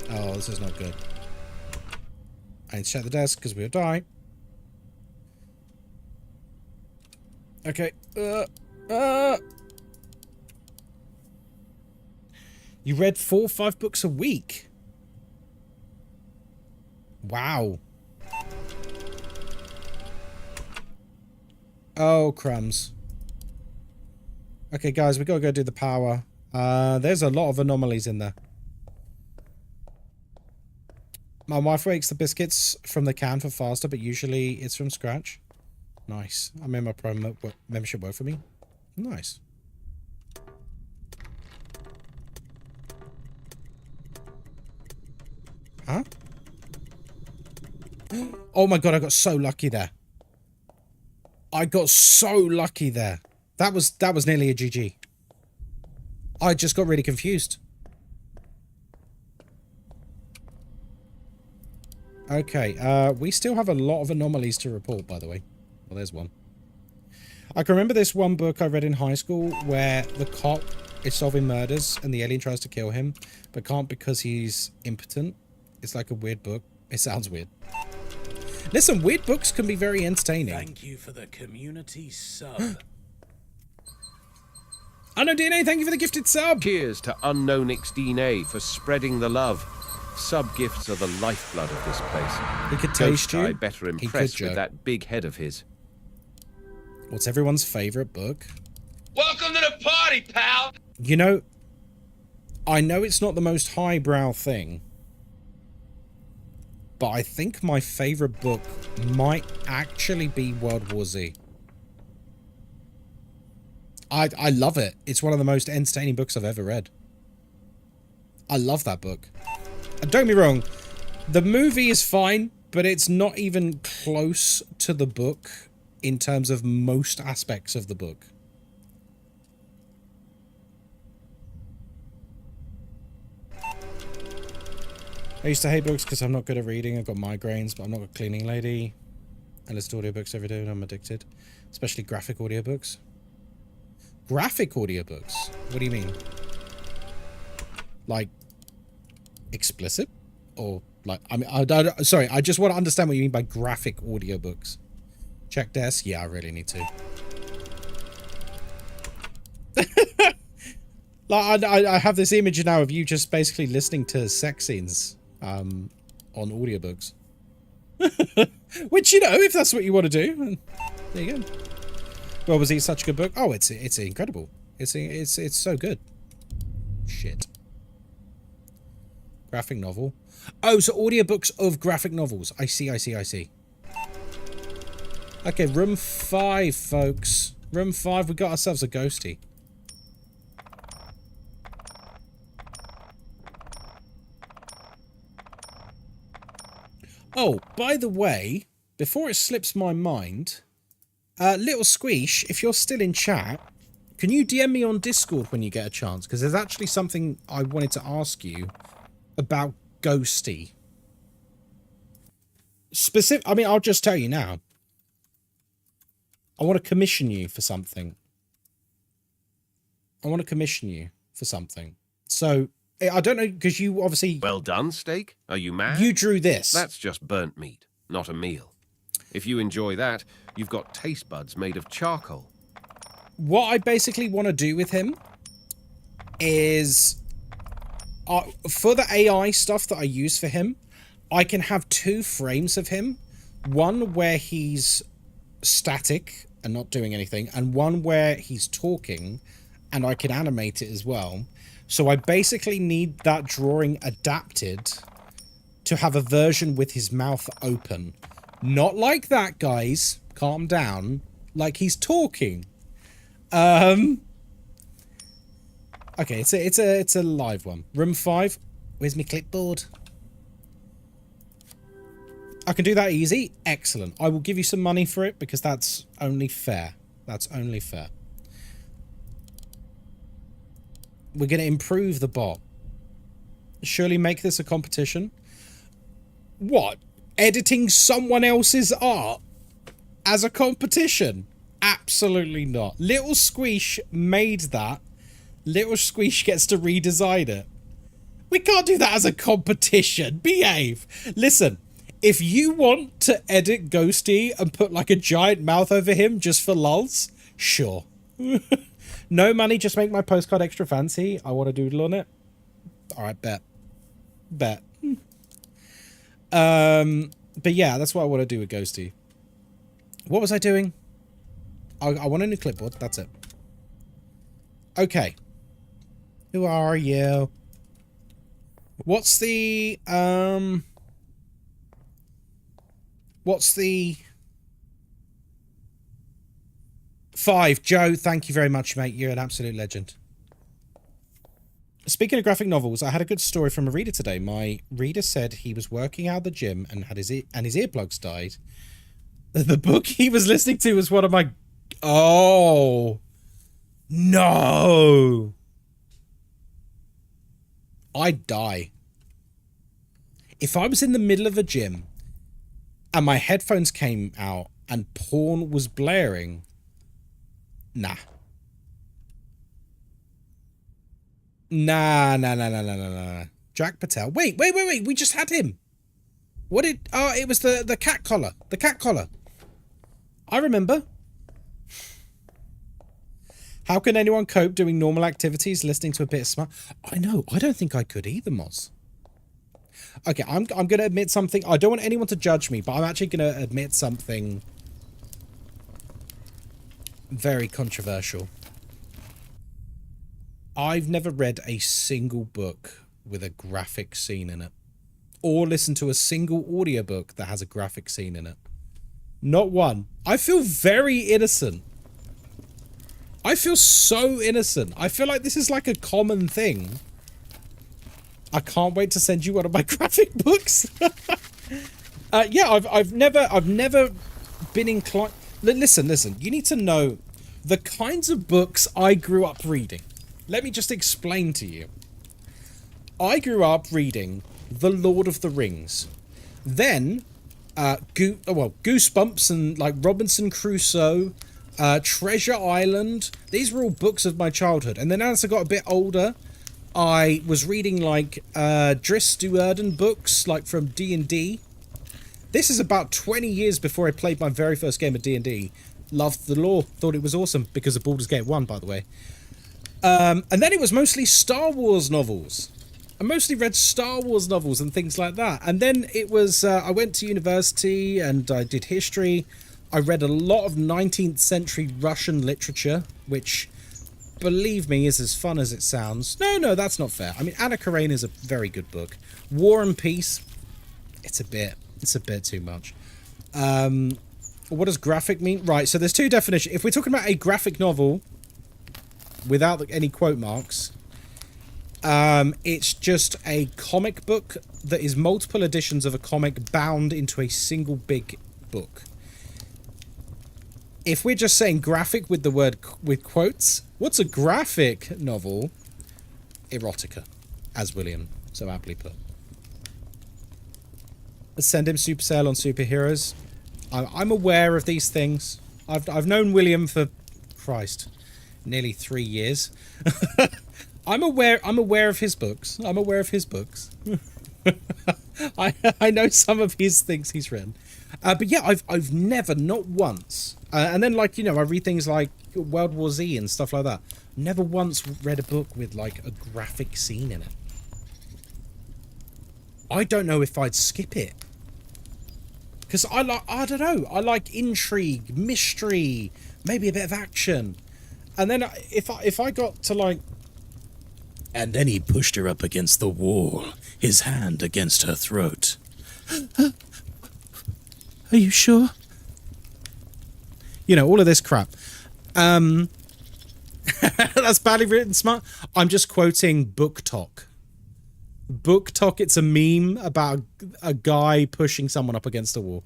[SPEAKER 1] Oh, this is not good. I need to check the desk because we'll die. Okay. You read 4 or 5 books a week? Wow. Oh, crumbs. Okay, guys, we gotta go do the power. There's a lot of anomalies in there. My wife makes the biscuits from the can for faster, but usually it's from scratch. Nice. I made my Prime membership work for me. Nice. Huh? Oh my god, I got so lucky there. I got so lucky there. That was nearly a GG. I just got really confused. Okay, we still have a lot of anomalies to report, by the way. Well, there's one. I can remember this one book I read in high school where the cop is solving murders and the alien tries to kill him, but can't because he's impotent. It's like a weird book. It sounds weird. Listen, weird books can be very entertaining.
[SPEAKER 9] Thank you for the community sub.
[SPEAKER 1] Unknown DNA, thank you for the gifted sub.
[SPEAKER 10] Cheers to Unknown XDNA for spreading the love. Sub-gifts are the lifeblood of this place.
[SPEAKER 1] He could taste you.
[SPEAKER 10] Ghostkai better impressed with that big head of his.
[SPEAKER 1] What's everyone's favourite book?
[SPEAKER 11] Welcome to the party, pal!
[SPEAKER 1] You know, I know it's not the most highbrow thing, but I think my favourite book might actually be World War Z. I love it. It's one of the most entertaining books I've ever read. I love that book. And don't get me wrong, the movie is fine, but it's not even close to the book in terms of most aspects of the book. I used to hate books because I'm not good at reading. I've got migraines, but I'm not a cleaning lady. I listen to audiobooks every day and I'm addicted. Especially graphic audiobooks. Graphic audiobooks? What do you mean? Like, explicit? Or, like, I mean, sorry, I just want to understand what you mean by graphic audiobooks. Check desk? Yeah, I really need to. Like, I have this image now of you just basically listening to sex scenes on audiobooks. Which, you know, if that's what you want to do, there you go. Well, was he such a good book? Oh, it's incredible. It's so good. Shit. Graphic novel. Oh, so audiobooks of graphic novels. I see. Okay, room 5, folks. Room 5, we got ourselves a ghosty. Oh, by the way, before it slips my mind, Little Squeesh, if you're still in chat, can you DM me on Discord when you get a chance? Because there's actually something I wanted to ask you about Ghosty. I mean, I'll just tell you now. I want to commission you for something. So, I don't know, because you obviously...
[SPEAKER 10] Well done, Steak. Are you mad?
[SPEAKER 1] You drew this.
[SPEAKER 10] That's just burnt meat, not a meal. If you enjoy that, you've got taste buds made of charcoal.
[SPEAKER 1] What I basically want to do with him is... for the AI stuff that I use for him, I can have 2 frames of him. One where he's static and not doing anything, and one where he's talking, and I can animate it as well. So I basically need that drawing adapted to have a version with his mouth open. Not like that, guys. Calm down. Like he's talking. Okay, it's a live one. Room 5. Where's my clipboard? I can do that easy. Excellent. I will give you some money for it because that's only fair. That's only fair. We're going to improve the bot. Surely make this a competition. What? Editing someone else's art as a competition? Absolutely not. Little Squeesh made that. Little Squeesh gets to redesign it. We can't do that as a competition. Behave. Listen. If you want to edit Ghosty and put like a giant mouth over him just for lulz, sure. No money, just make my postcard extra fancy. I want to doodle on it. Alright, bet. But yeah, that's what I want to do with Ghosty. What was I doing? I want a new clipboard, that's it. Okay. Who are you? What's the 5? Joe, thank you very much, mate. You're an absolute legend. Speaking of graphic novels, I had a good story from a reader today. My reader said he was working out of the gym and his earplugs died. The book he was listening to was one of my... Oh. No. I'd die. If I was in the middle of a gym and my headphones came out and porn was blaring, nah. Nah. Jack Patel. Wait. We just had him. What did... Oh, it was the cat collar. The cat collar. I remember. How can anyone cope doing normal activities, listening to a bit of smart? I know. I don't think I could either, Moz. Okay, I'm going to admit something. I don't want anyone to judge me, but I'm actually going to admit something very controversial. I've never read a single book with a graphic scene in it, or listened to a single audiobook that has a graphic scene in it. Not one. I feel very innocent. I feel so innocent. I feel like this is like a common thing. I can't wait to send you one of my graphic books. Yeah, I've never been inclined. Listen. You need to know the kinds of books I grew up reading. Let me just explain to you. I grew up reading The Lord of the Rings. Then, Goosebumps and like Robinson Crusoe, Treasure Island. These were all books of my childhood. And then as I got a bit older, I was reading like Dris Duerden books, like from D&D. This is about 20 years before I played my very first game of D&D. Loved the lore, thought it was awesome because of Baldur's Gate 1, by the way. And then it was mostly Star Wars novels. I mostly read Star Wars novels and things like that. And then it was, I went to university and I did history. I read a lot of 19th century Russian literature, which, believe me, is as fun as it sounds. No, that's not fair. I mean, Anna Karenina is a very good book. War and Peace, it's a bit too much. What does graphic mean? Right, so there's two definitions. If we're talking about a graphic novel without any quote marks, it's just a comic book that is multiple editions of a comic bound into a single big book. If we're just saying graphic with the word with quotes, what's a graphic novel? Erotica, as William so aptly put. Send him Super Sale on superheroes. I'm aware of these things. I've known William for, Christ, nearly 3 years. I'm aware of his books. I'm aware of his books. I know some of his things he's written. But yeah, I've never, not once. And then, like, you know, I read things like World War Z and stuff like that. Never once read a book with like a graphic scene in it. I don't know if I'd skip it. Because I don't know, I like intrigue, mystery, maybe a bit of action. And then if I got to like... And then he pushed her up against the wall, his hand against her throat. Are you sure? You know, all of this crap. That's badly written, smart. I'm just quoting Book Talk. Book Talk, it's a meme about a guy pushing someone up against a wall.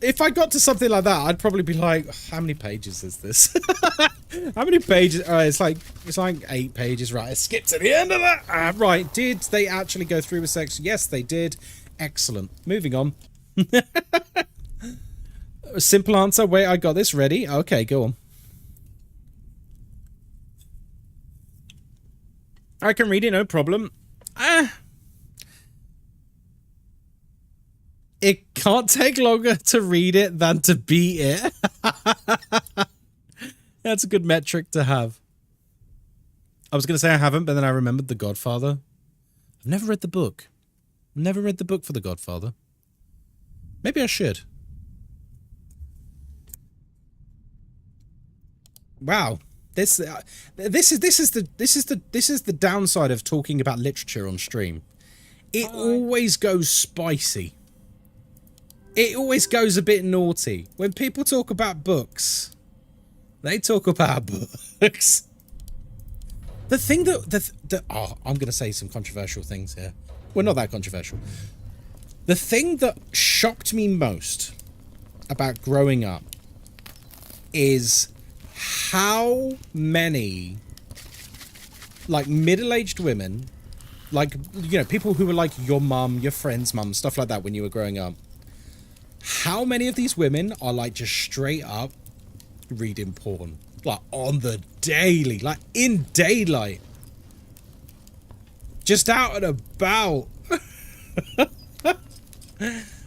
[SPEAKER 1] If I got to something like that, I'd probably be like, how many pages is this? How many pages? It's like 8 pages, right? I skipped to the end of that. Right, did they actually go through with sex? Yes, they did. Excellent. Moving on. Simple answer. Wait, I got this ready. Okay, go on. I can read it, no problem. It can't take longer to read it than to beat it. That's a good metric to have. I was going to say I haven't, but then I remembered The Godfather. I've never read the book. Never read the book for The Godfather. Maybe I should. Wow. This is the downside of talking about literature on stream. It always goes spicy. It always goes a bit naughty. When people talk about books, they talk about books. The thing that I'm going to say some controversial things here. Well, not that controversial. The thing that shocked me most about growing up is how many, like, middle-aged women, like, you know, people who were like your mum, your friend's mum, stuff like that when you were growing up. How many of these women are, like, just straight up reading porn? Like, on the daily, like, in daylight. Just out and about.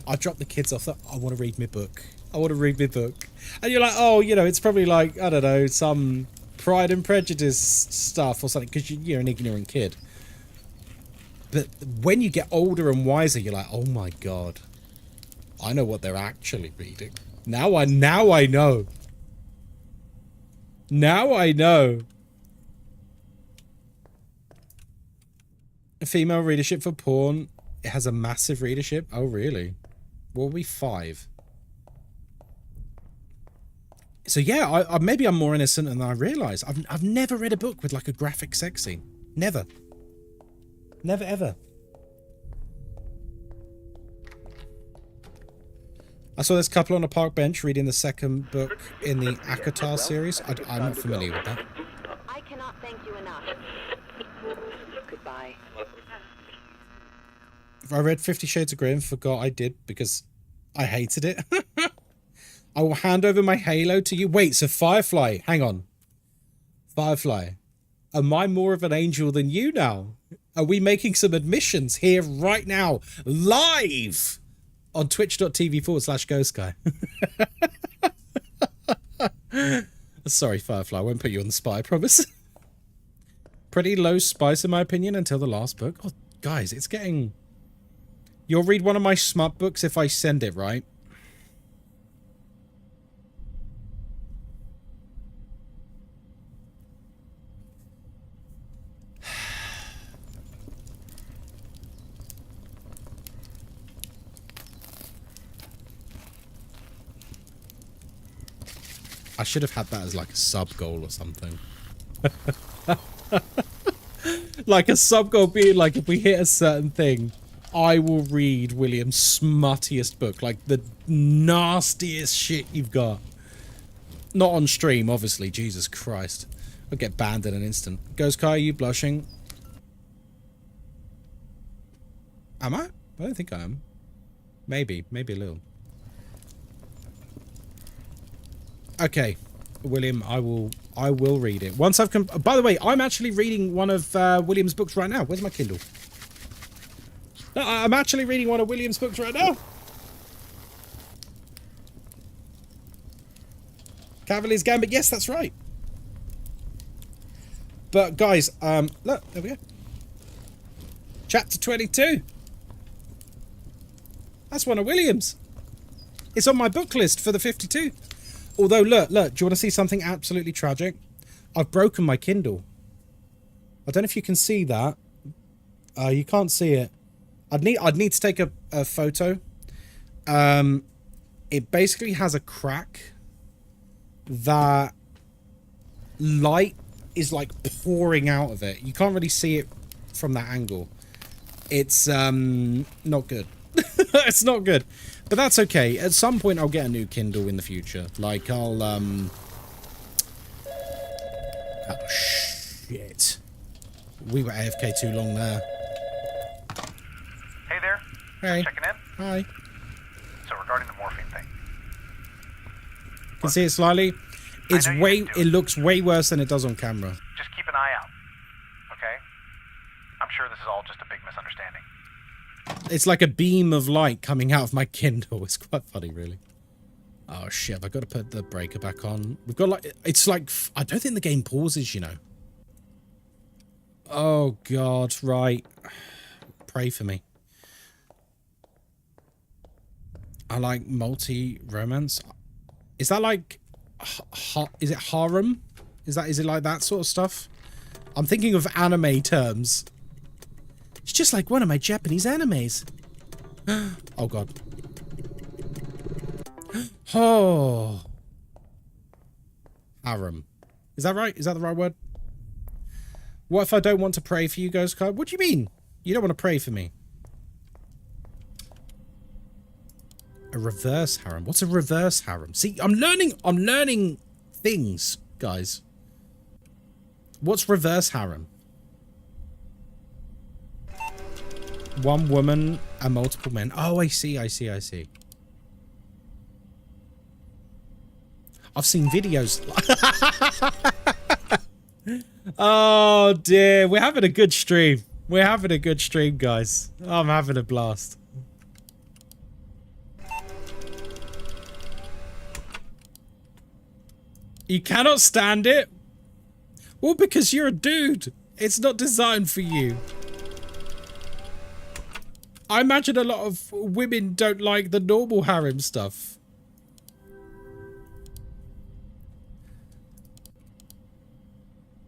[SPEAKER 1] I drop the kids off. I want to read my book. I want to read my book. And you're like, oh, you know, it's probably like, I don't know, some Pride and Prejudice stuff or something, because you're an ignorant kid. But when you get older and wiser, you're like, oh my God, I know what they're actually reading. Now I know. Now I know. Female readership for porn. It has a massive readership. Oh, really? What were we, 5? So yeah, maybe I'm more innocent than I realise. I've never read a book with like a graphic sex scene. Never. Never ever. I saw this couple on a park bench reading the second book in the Akatar series. I'm not familiar with that.
[SPEAKER 6] I cannot thank you enough. Goodbye.
[SPEAKER 1] I read 50 Shades of Grey and forgot I did because I hated it. I will hand over my Halo to you. Wait, so Firefly, hang on. Firefly, am I more of an angel than you now? Are we making some admissions here right now, live on twitch.tv/Ghostkai? Sorry, Firefly, I won't put you on the spot, I promise. Pretty low spice in my opinion until the last book. Oh, guys, it's getting... You'll read one of my smut books if I send it, right? I should have had that as like a sub goal or something. Like a sub goal being like, if we hit a certain thing, I will read William's smuttiest book, like the nastiest shit you've got. Not on stream, obviously. Jesus Christ. I'll get banned in an instant. Ghostkai, are you blushing? Am I? I don't think I am. Maybe a little. Okay, William, I will read it once I've by the way, I'm actually reading one of William's books right now. Where's my Kindle? No, I'm actually reading one of William's books right now. Cavalier's Gambit. Yes, that's right. But guys, look, there we go. Chapter 22. That's one of William's. It's on my book list for the 52. Although, look, do you want to see something absolutely tragic? I've broken my Kindle. I don't know if you can see that. You can't see it. I'd need to take a photo. It basically has a crack that light is like pouring out of it. You can't really see it from that angle. It's not good. It's not good. But that's okay. At some point, I'll get a new Kindle in the future. Like, I'll, Oh, shit. We were AFK too long there.
[SPEAKER 7] Hey there.
[SPEAKER 1] Hey.
[SPEAKER 7] Checking in?
[SPEAKER 1] Hi.
[SPEAKER 7] So regarding the morphine thing.
[SPEAKER 1] Can see it slightly. It's it looks way worse than it does on camera.
[SPEAKER 7] Just keep an eye out. Okay? I'm sure this is all just a big misunderstanding.
[SPEAKER 1] It's like a beam of light coming out of my Kindle. It's quite funny, really. Oh, shit. Have I got to put the breaker back on? We've got like... It's like... I don't think the game pauses, you know. Oh, God. Right. Pray for me. I like multi-romance. Is that like... Is it harem? Is it like that sort of stuff? I'm thinking of anime terms. It's just like one of my Japanese animes. Oh, God. Oh. Harem. Is that right? Is that the right word? What if I don't want to pray for you, Ghostkai? What do you mean? You don't want to pray for me? A reverse harem. What's a reverse harem? See, I'm learning things, guys. What's reverse harem? One woman and multiple men. Oh, I see. I've seen videos. Oh dear, we're having a good stream. We're having a good stream, guys. I'm having a blast. You cannot stand it? Well, because you're a dude. It's not designed for you. I imagine a lot of women don't like the normal harem stuff.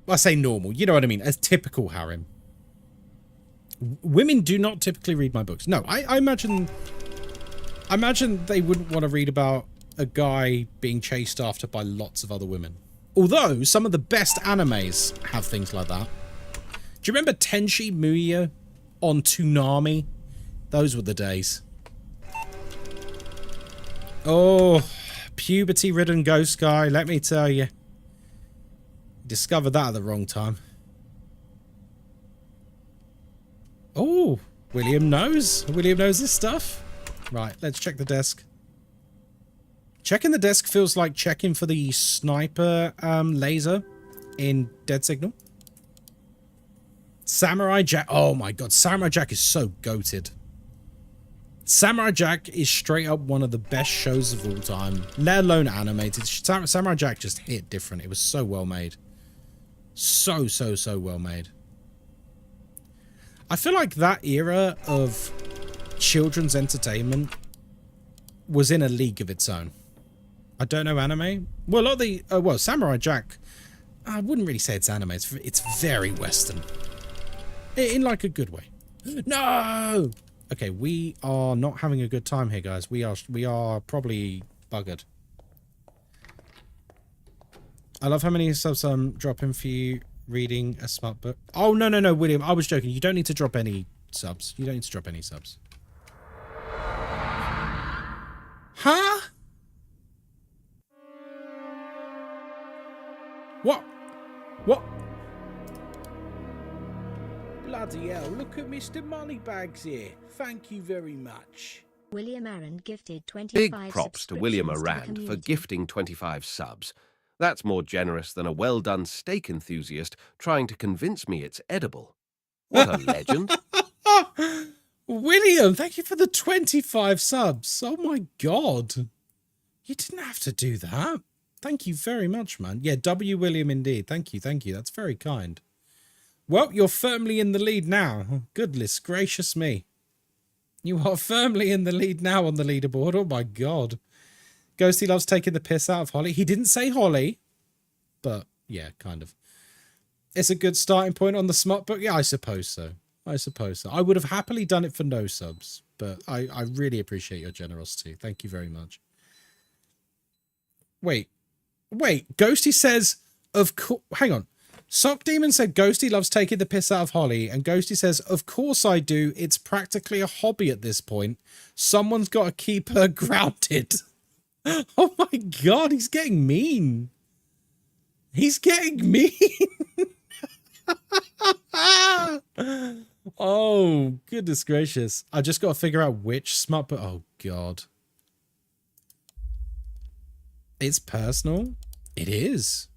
[SPEAKER 1] I say normal, you know what I mean, as typical harem. Women do not typically read my books. No, I imagine they wouldn't want to read about a guy being chased after by lots of other women. Although some of the best animes have things like that. Do you remember Tenchi Muyo on Toonami? Those were the days. Oh, puberty-ridden Ghostkai, let me tell you. Discovered that at the wrong time. Oh, William knows. William knows this stuff. Right, let's check the desk. Checking the desk feels like checking for the sniper laser in Dead Signal. Samurai Jack. Oh my god, Samurai Jack is so goated. Samurai Jack is straight up one of the best shows of all time, let alone animated. Samurai Jack just hit different. It was so well made. So well made. I feel like that era of children's entertainment was in a league of its own. I don't know anime. Well, a lot of the... well, Samurai Jack, I wouldn't really say it's anime. It's very Western. In like a good way. No! Okay, we are not having a good time here, guys. We are probably buggered. I love how many subs I'm dropping for you reading a smart book. Oh, no, William. I was joking. You don't need to drop any subs. You don't need to drop any subs. Huh? What?
[SPEAKER 9] Bloody hell, look at Mr. Moneybags here. Thank you very much.
[SPEAKER 12] William Aaron gifted 25
[SPEAKER 10] Big props to William Arand for gifting 25 subs. That's more generous than a well-done steak enthusiast trying to convince me it's edible. What a legend.
[SPEAKER 1] William, thank you for the 25 subs. Oh my god. You didn't have to do that. Thank you very much, man. Yeah, W. William indeed. Thank you. That's very kind. Well, you're firmly in the lead now. Oh, goodness gracious me. You are firmly in the lead now on the leaderboard. Oh my god. Ghosty loves taking the piss out of Holly. He didn't say Holly, but yeah, kind of. It's a good starting point on the smart book. Yeah, I suppose so. I would have happily done it for no subs, but I really appreciate your generosity. Thank you very much. Wait. Ghosty says, of course. Hang on. Sock Demon said Ghosty loves taking the piss out of Holly, and Ghosty says, of course I do. It's practically a hobby at this point. Someone's got to keep her grounded. Oh my god, he's getting mean. He's getting mean. Oh, goodness gracious. I just got to figure out which smart, but oh god. It's personal. It is.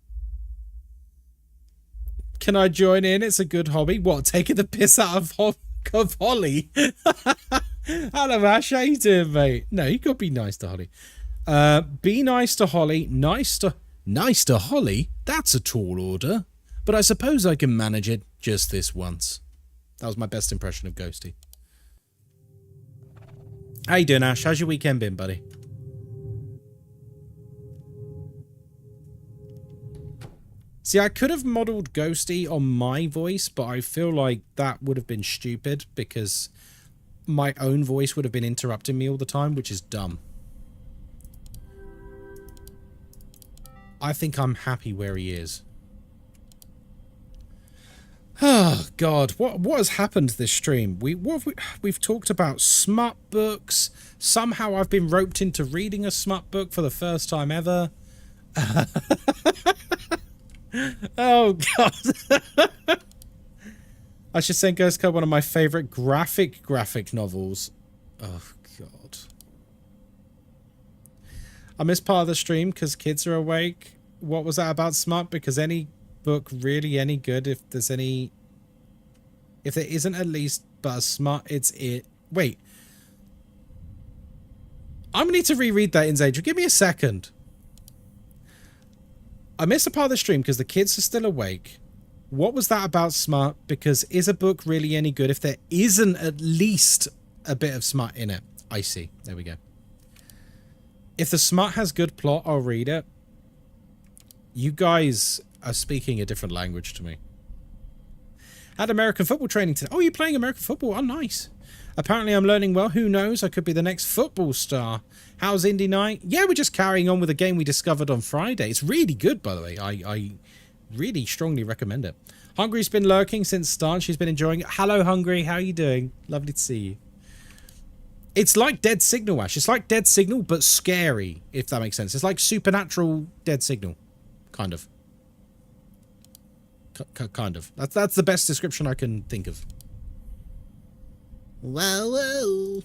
[SPEAKER 1] Can I join in? It's a good hobby. What, taking the piss out of Holly? Hello, Ash. How you doing, mate? No, you got to be nice to Holly. Be nice to Holly. Nice to Holly? That's a tall order. But I suppose I can manage it just this once. That was my best impression of Ghosty. How you doing, Ash? How's your weekend been, buddy? See, I could have modeled Ghosty on my voice, but I feel like that would have been stupid because my own voice would have been interrupting me all the time, which is dumb. I think I'm happy where he is. Oh God, what has happened to this stream? We've talked about smut books. Somehow I've been roped into reading a smut book for the first time ever. Oh God. I should say Ghostkai, one of my favorite graphic novels. Oh God. I missed part of the stream because kids are awake. What was that about smut? Because any book really any good if there isn't at least but a smut, it's it. Wait. I'm gonna need to reread that in Angel. Give me a second. I missed a part of the stream because the kids are still awake. What was that about smut? Because is a book really any good if there isn't at least a bit of smut in it? I see. There we go. If the smut has good plot, I'll read it. You guys are speaking a different language to me. Had American football training today. Oh, you're playing American football? Oh, nice. Apparently I'm learning well. Who knows? I could be the next football star. How's indie night? Yeah, we're just carrying on with a game we discovered on Friday. It's really good, by the way. I really strongly recommend it. Hungry's been lurking since start. She's been enjoying it. Hello, Hungry. How are you doing? Lovely to see you. It's like Dead Signal, Ash. It's like Dead Signal, but scary, if that makes sense. It's like supernatural Dead Signal. Kind of. Kind of. That's the best description I can think of. Whoa, whoa.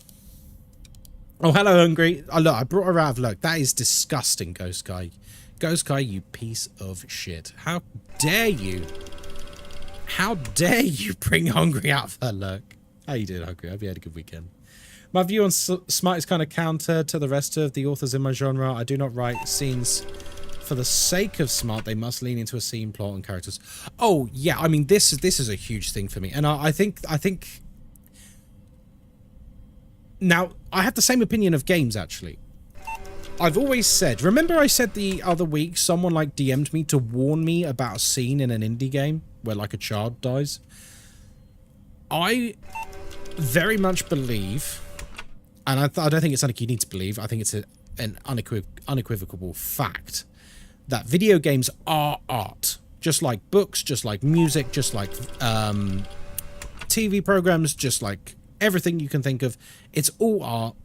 [SPEAKER 1] Oh, hello, Hungry. Oh, look, I brought her out of luck. That is disgusting, Ghostkai. Ghostkai, you piece of shit. How dare you? How dare you bring Hungry out of her luck? How you doing, Hungry? I hope you had a good weekend. My view on smut is kind of counter to the rest of the authors in my genre. I do not write scenes for the sake of smut. They must lean into a scene, plot, and characters. Oh yeah, I mean this is a huge thing for me, and I think now I have the same opinion of games actually. I've always said. Remember, I said the other week someone like DM'd me to warn me about a scene in an indie game where like a child dies. I very much believe. And I don't think it's something you need to believe. I think it's an unequivocal fact that video games are art. Just like books, just like music, just like TV programs, just like everything you can think of. It's all art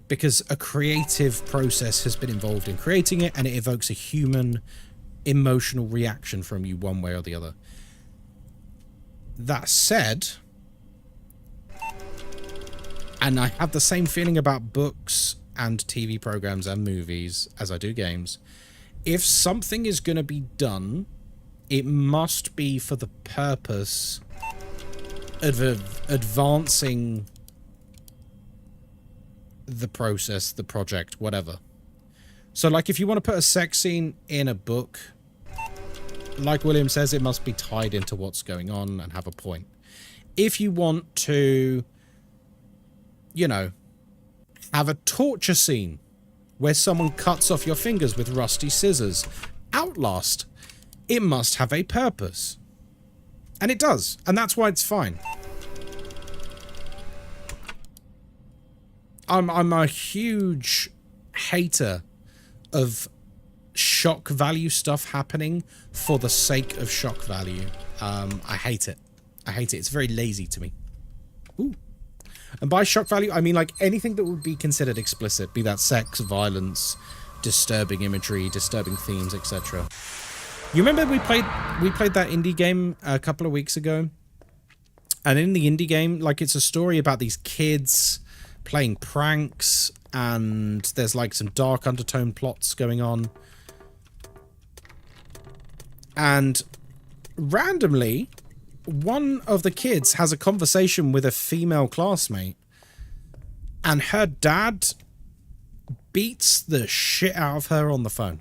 [SPEAKER 1] because a creative process has been involved in creating it and it evokes a human emotional reaction from you one way or the other. That said... And I have the same feeling about books and TV programs and movies as I do games. If something is going to be done, it must be for the purpose of advancing the process, the project, whatever. So, like, if you want to put a sex scene in a book, like William says, it must be tied into what's going on and have a point. If you want to... you know, have a torture scene where someone cuts off your fingers with rusty scissors. Outlast. It must have a purpose. And it does. And that's why it's fine. I'm a huge hater of shock value stuff happening for the sake of shock value. I hate it. I hate it. It's very lazy to me. Ooh. And by shock value, I mean like anything that would be considered explicit, be that sex, violence, disturbing imagery, disturbing themes, etc. You remember we played that indie game a couple of weeks ago? And in the indie game, like it's a story about these kids playing pranks and there's like some dark undertone plots going on. And randomly... one of the kids has a conversation with a female classmate and her dad beats the shit out of her on the phone.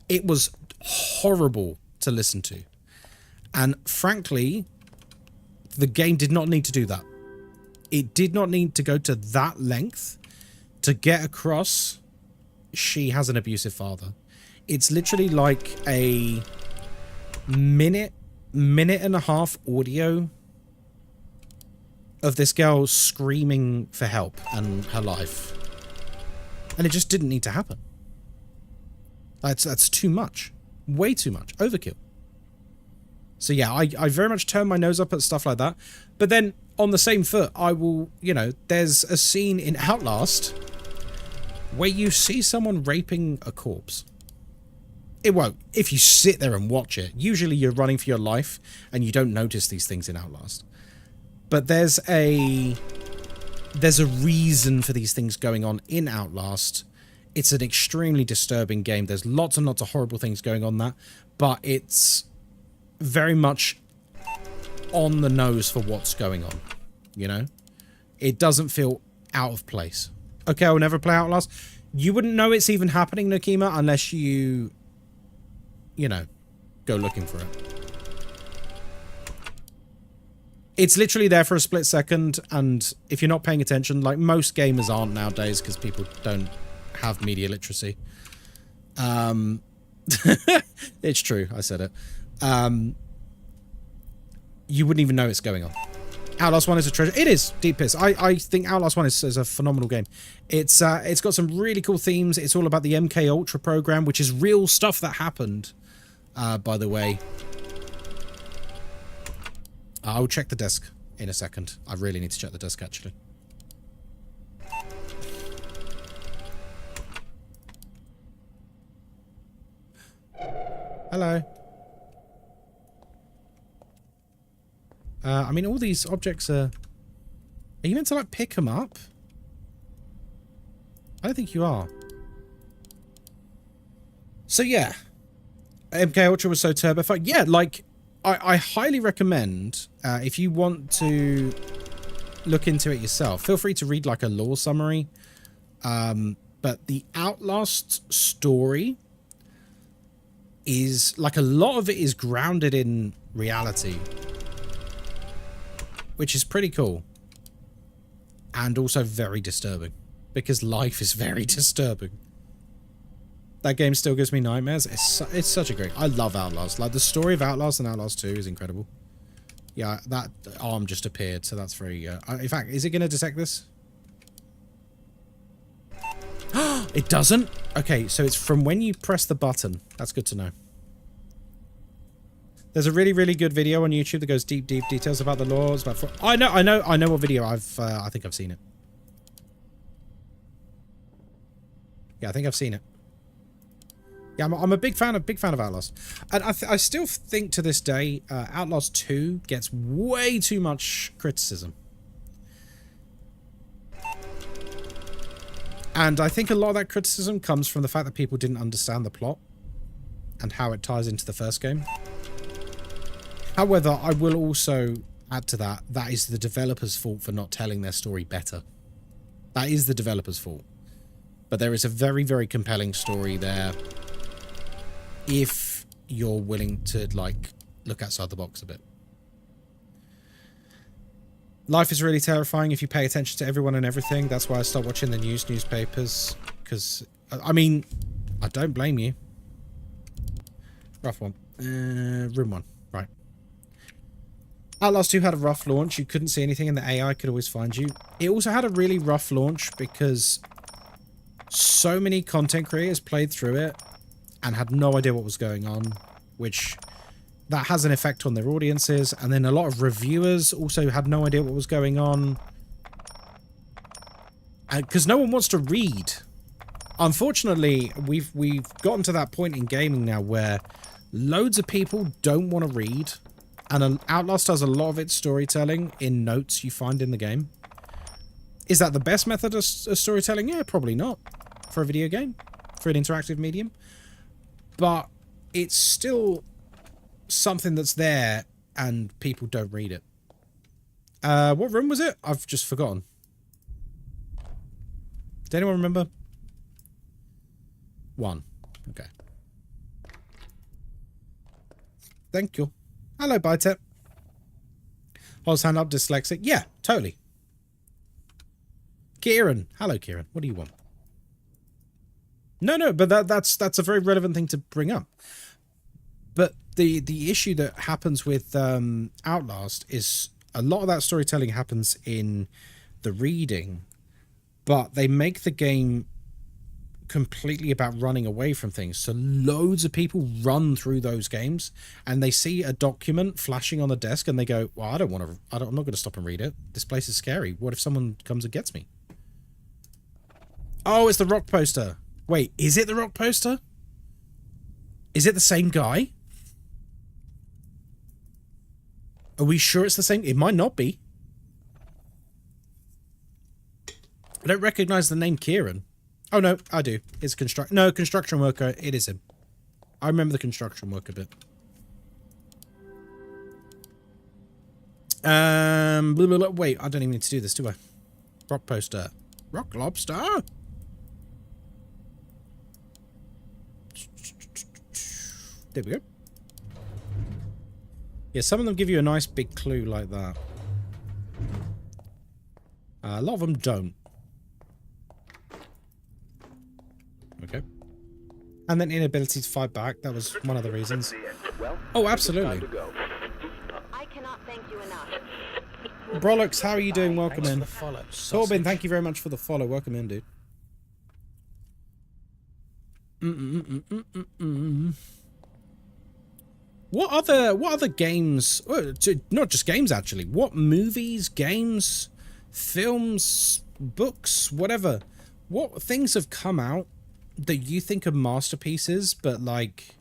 [SPEAKER 1] It was horrible to listen to. And frankly, the game did not need to do that. It did not need to go to that length to get across she has an abusive father. It's literally like a minute and a half audio of this girl screaming for help and her life. And it just didn't need to happen. That's too much. Way too much. Overkill. So yeah, I very much turn my nose up at stuff like that. But then on the same foot, I will, you know, there's a scene in Outlast where you see someone raping a corpse. It won't. If you sit there and watch it, usually you're running for your life and you don't notice these things in Outlast. But there's a reason for these things going on in Outlast. It's an extremely disturbing game. There's lots and lots of horrible things going on that, but it's very much on the nose for what's going on, you know? It doesn't feel out of place. Okay, I'll never play Outlast. You wouldn't know it's even happening, Nakima, unless you know, go looking for it. It's literally there for a split second, and if you're not paying attention, like most gamers aren't nowadays because people don't have media literacy. It's true, I said it. You wouldn't even know it's going on. Outlast 1 is a treasure. It is, deep piss. I think Outlast 1 is a phenomenal game. It's got some really cool themes. It's all about the MK Ultra program, which is real stuff that happened, by the way. I'll check the desk in a second. I really need to check the desk, actually. Hello. I mean, all these objects are... Are you meant to, like, pick them up? I don't think you are. So, yeah. MK Ultra was so turbo fun. Yeah, like, I highly recommend, if you want to look into it yourself, feel free to read, like, a lore summary. But the Outlast story is, like, a lot of it is grounded in reality, which is pretty cool. And also very disturbing, because life is very disturbing. That game still gives me nightmares. It's such a great... I love Outlast. Like, the story of Outlast and Outlast 2 is incredible. Yeah, that arm just appeared, so that's very... in fact, is it going to detect this? It doesn't? Okay, so it's from when you press the button. That's good to know. There's a really, really good video on YouTube that goes deep details about the laws. I know what video. I think I've seen it. Yeah, I think I've seen it. Yeah, I'm a big fan of Outlast, and I still think to this day, Outlast 2 gets way too much criticism. And I think a lot of that criticism comes from the fact that people didn't understand the plot and how it ties into the first game. However, I will also add to that, that is the developer's fault for not telling their story better. That is the developer's fault. But there is a very, very compelling story there if you're willing to, like, look outside the box a bit. Life is really terrifying if you pay attention to everyone and everything. That's why I stopped watching the newspapers. Because, I mean, I don't blame you. Rough one. Room 1. Right. Outlast 2 had a rough launch. You couldn't see anything and the AI could always find you. It also had a really rough launch because so many content creators played through it and had no idea what was going on, which that has an effect on their audiences. And then a lot of reviewers also had no idea what was going on. Because no one wants to read. Unfortunately, we've gotten to that point in gaming now where loads of people don't want to read. And Outlast does a lot of its storytelling in notes you find in the game. Is that the best method of storytelling? Yeah, probably not. For a video game. For an interactive medium. But it's still something that's there and people don't read it. What room was it? I've just forgotten. Does anyone remember? 1. Okay. Thank you. Hello, Bitep. Hold hand up, dyslexic. Yeah, totally. Kieran. Hello, Kieran. What do you want? No, but that's a very relevant thing to bring up. But the issue that happens with Outlast is a lot of that storytelling happens in the reading, but they make the game completely about running away from things. So loads of people run through those games and they see a document flashing on the desk and they go, well, I'm not going to stop and read it. This place is scary. What if someone comes and gets me? Oh, it's the Rock poster. Wait, is it the Rock poster? Is it the same guy? Are we sure it's the same? It might not be. I don't recognize the name Kieran. Oh, no, I do. It's construction worker. It is him. I remember the construction worker bit. Blah, blah, blah. Wait, I don't even need to do this, do I? Rock poster. Rock lobster? There we go. Yeah, some of them give you a nice big clue like that. A lot of them don't. Okay. And then inability to fight back. That was one of the reasons. Oh, absolutely.
[SPEAKER 6] I cannot thank you enough.
[SPEAKER 1] Brolux, how are you doing? Welcome in.
[SPEAKER 9] Follow.
[SPEAKER 1] Corbin, thank you very much for the follow. Welcome in, dude. What other games, not just games actually, what movies, games, films, books, whatever, what things have come out that you think are masterpieces, but like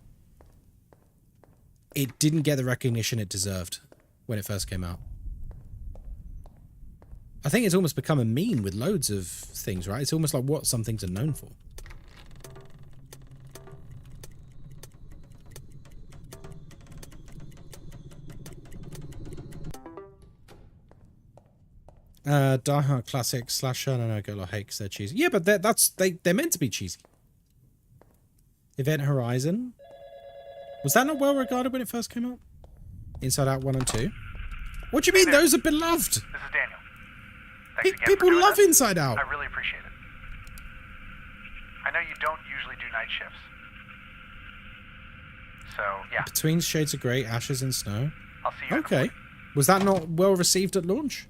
[SPEAKER 1] it didn't get the recognition it deserved when it first came out? I think it's almost become a meme with loads of things, right? It's almost like what some things are known for. Die Hard classic slasher. No, go like hate because they're cheesy. Yeah, but they're meant to be cheesy. Event Horizon. Was that not well regarded when it first came out? Inside Out 1 and 2. What do you mean? Those are beloved.
[SPEAKER 7] This is Daniel. Thanks again
[SPEAKER 1] People
[SPEAKER 7] for doing
[SPEAKER 1] love
[SPEAKER 7] this.
[SPEAKER 1] Inside Out.
[SPEAKER 7] I really appreciate it. I know you don't usually do night shifts. So, yeah.
[SPEAKER 1] Between Shades of Grey, Ashes and Snow.
[SPEAKER 7] I'll see you.
[SPEAKER 1] Okay. Was that not well received at launch?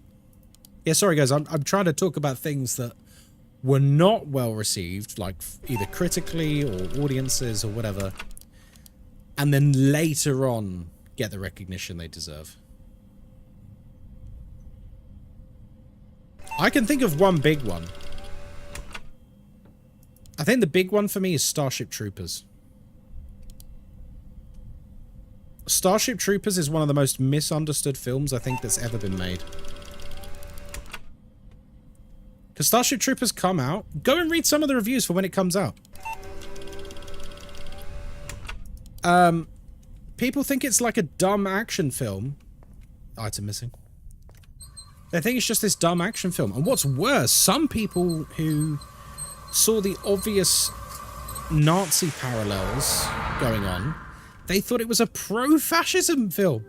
[SPEAKER 1] Yeah, sorry guys, I'm trying to talk about things that were not well received, like either critically or audiences or whatever, and then later on get the recognition they deserve. I can think of one big one. I think the big one for me is Starship Troopers. Starship Troopers is one of the most misunderstood films I think that's ever been made. Because Starship Troopers come out. Go and read some of the reviews for when it comes out. People think it's like a dumb action film. Item missing. They think it's just this dumb action film. And what's worse, some people who saw the obvious Nazi parallels going on, they thought it was a pro-fascism film.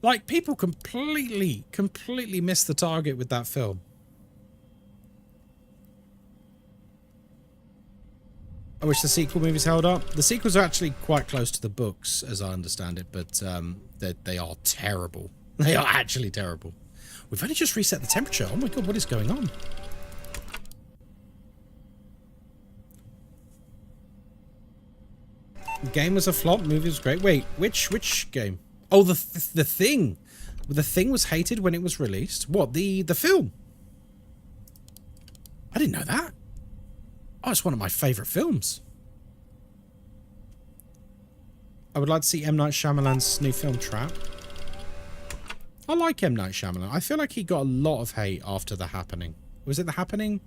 [SPEAKER 1] Like, people completely missed the target with that film. I wish the sequel movies held up. The sequels are actually quite close to the books, as I understand it, but they are terrible. They are actually terrible. We've only just reset the temperature. Oh my god, what is going on? Game was a flop, movie was great. Wait, which game? Oh, the Thing. The Thing was hated when it was released. What, the film? I didn't know that. Oh, it's one of my favourite films. I would like to see M. Night Shyamalan's new film, Trap. I like M. Night Shyamalan. I feel like he got a lot of hate after The Happening. Was it The Happening?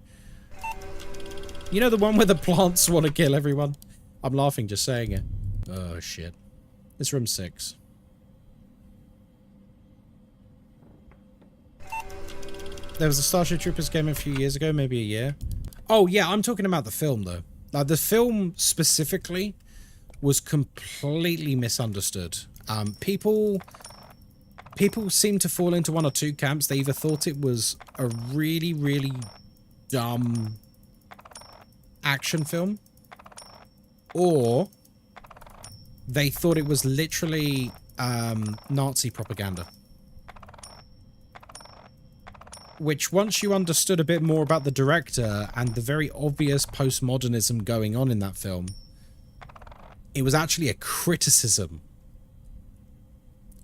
[SPEAKER 1] You know the one where the plants want to kill everyone? I'm laughing just saying it. Oh, shit. It's room 6. There was a Starship Troopers game a few years ago, maybe a year. Oh, yeah, I'm talking about the film, though. Now, the film specifically was completely misunderstood. People seem to fall into one or two camps. They either thought it was a really, really dumb action film, or they thought it was literally Nazi propaganda. which once you understood a bit more about the director and the very obvious postmodernism going on in that film, it was actually a criticism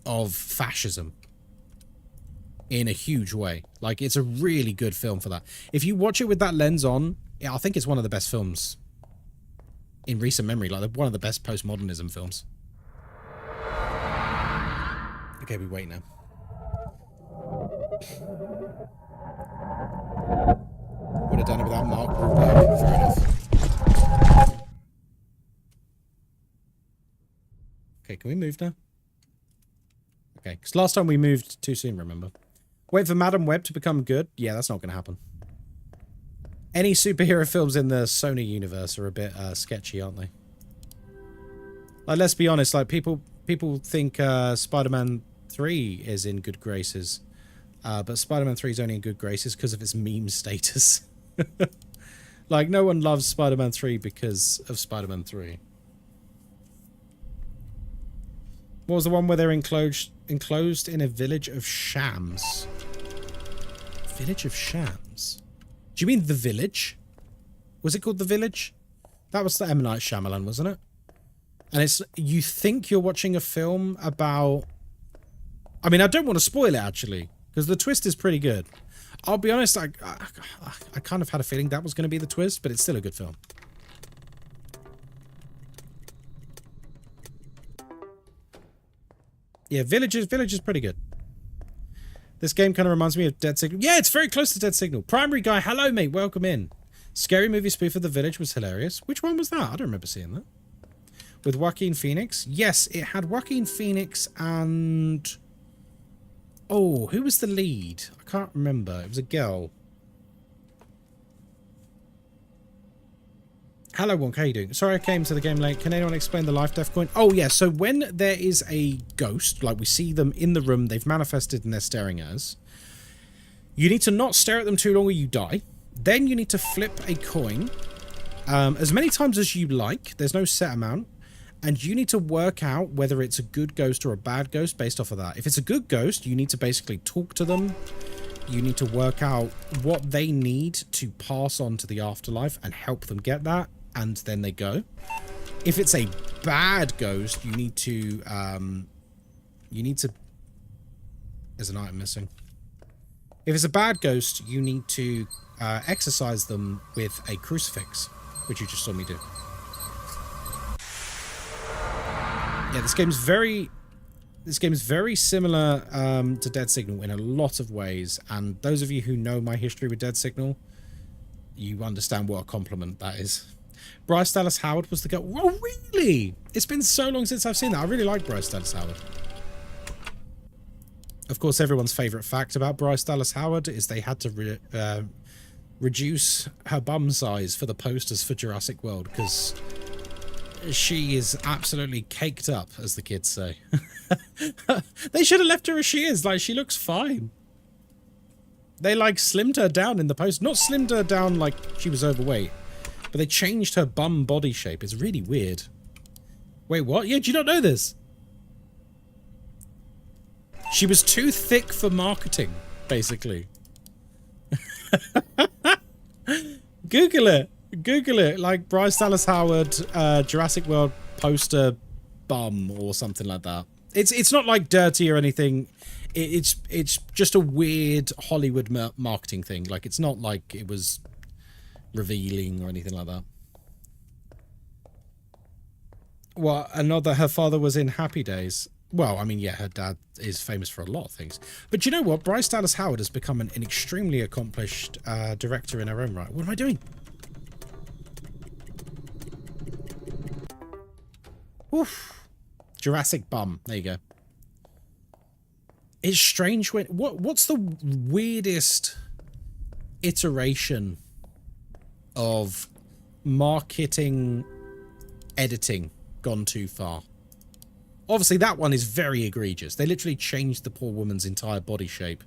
[SPEAKER 1] of fascism in a huge way. Like, it's a really good film for that. If you watch it with that lens on, yeah, I think it's one of the best films in recent memory, like one of the best postmodernism films. Okay, we wait now. Would have done it without Mark Wahlberg. Fair enough. Okay, can we move now? Okay, because last time we moved too soon, remember? Wait for Madam Web to become good? Yeah, that's not going to happen. Any superhero films in the Sony universe are a bit sketchy, aren't they? Like, let's be honest, like, people think Spider-Man 3 is in good graces. But Spider-Man 3 is only in good graces because of its meme status. Like, no one loves Spider-Man 3 because of Spider-Man 3. What was the one where they're enclosed in a village of shams? Village of Shams? Do you mean The Village? Was it called The Village? That was the M. Night Shyamalan, wasn't it? And it's, you think you're watching a film about... I mean, I don't want to spoil it, actually, because the twist is pretty good. I'll be honest, I kind of had a feeling that was going to be the twist, but it's still a good film. Yeah, Village is pretty good. This game kind of reminds me of Dead Signal. Yeah, it's very close to Dead Signal. Primary Guy, hello mate, welcome in. Scary movie spoof of The Village was hilarious. Which one was that? I don't remember seeing that. With Joaquin Phoenix? Yes, it had Joaquin Phoenix and... Oh, who was the lead? I can't remember. It was a girl. Hello, Wonk. How you doing? Sorry I came to the game late. Can anyone explain the life-death coin? Oh, yeah. So when there is a ghost, like we see them in the room, they've manifested and they're staring at us, you need to not stare at them too long or you die. Then you need to flip a coin as many times as you like. There's no set amount. And you need to work out whether it's a good ghost or a bad ghost based off of that. If it's a good ghost, you need to basically talk to them. You need to work out what they need to pass on to the afterlife and help them get that. And then they go. If it's a bad ghost, you need to... There's an item missing. If it's a bad ghost, you need to exorcise them with a crucifix, which you just saw me do. Yeah, this game's very similar to Dead Signal in a lot of ways, and those of you who know my history with Dead Signal, you understand what a compliment that is. Bryce Dallas Howard was the girl. Oh, really? It's been so long since I've seen that. I really like Bryce Dallas Howard. Of course, everyone's favourite fact about Bryce Dallas Howard is they had to reduce her bum size for the posters for Jurassic World because she is absolutely caked up, as the kids say. They should have left her as she is. Like, she looks fine. They, like, slimmed her down in the post. Not slimmed her down like she was overweight, but they changed her bum body shape. It's really weird. Wait, what? Yeah, do you not know this? She was too thick for marketing, basically. Google it. Google it. Like Bryce Dallas Howard, Jurassic World poster bum or something like that. It's not like dirty or anything. It's just a weird Hollywood marketing thing. Like, it's not like it was revealing or anything like that. Well, another, her father was in Happy Days. Well, I mean, yeah, her dad is famous for a lot of things. But you know what? Bryce Dallas Howard has become an extremely accomplished director in her own right. What am I doing? Oof. Jurassic bum. There you go. It's strange when... What's the weirdest iteration of marketing editing gone too far? Obviously, that one is very egregious. They literally changed the poor woman's entire body shape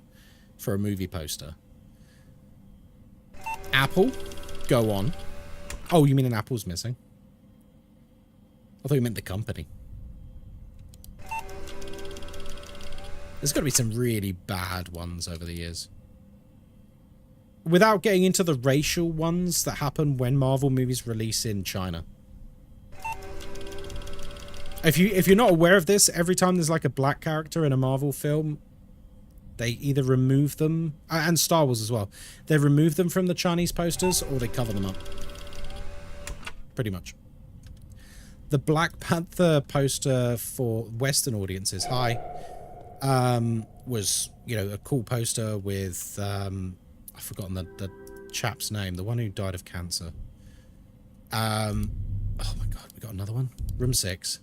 [SPEAKER 1] for a movie poster. Apple? Go on. Oh, you mean an apple's missing? I thought you meant the company. There's got to be some really bad ones over the years. without getting into the racial ones that happen when Marvel movies release in China. If you're not aware of this, every time there's like a black character in a Marvel film, they either remove them, and Star Wars as well, they remove them from the Chinese posters or they cover them up. Pretty much. The Black Panther poster for Western audiences, was, you know, a cool poster with, I've forgotten the chap's name, the one who died of cancer. Oh my god, we got another one. Room 6.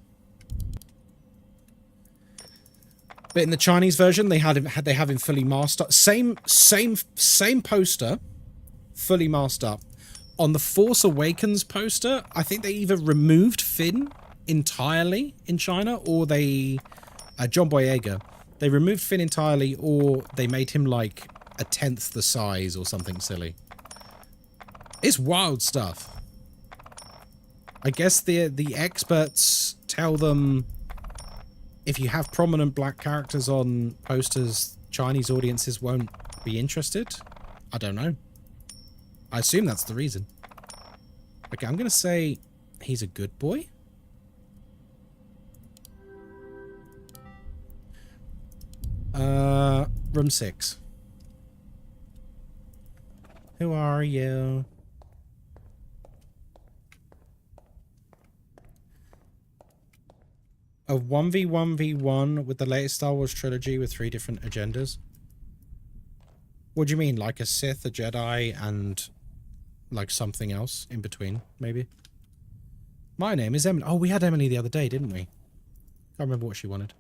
[SPEAKER 1] But in the Chinese version, they have him fully masked up. Same poster, fully masked up. On the Force Awakens poster, I think they either removed Finn entirely in China, or they, John Boyega, they removed Finn entirely, or they made him like 1/10 the size or something silly. It's wild stuff. I guess the experts tell them if you have prominent black characters on posters, Chinese audiences won't be interested. I don't know. I assume that's the reason. Okay, I'm going to say he's a good boy. Room 6. Who are you? A 1v1v1 with the latest Star Wars trilogy with 3 different agendas? What do you mean? Like a Sith, a Jedi, and like something else in between, maybe? My name is Emily. Oh, we had Emily the other day, didn't we? Can't remember what she wanted.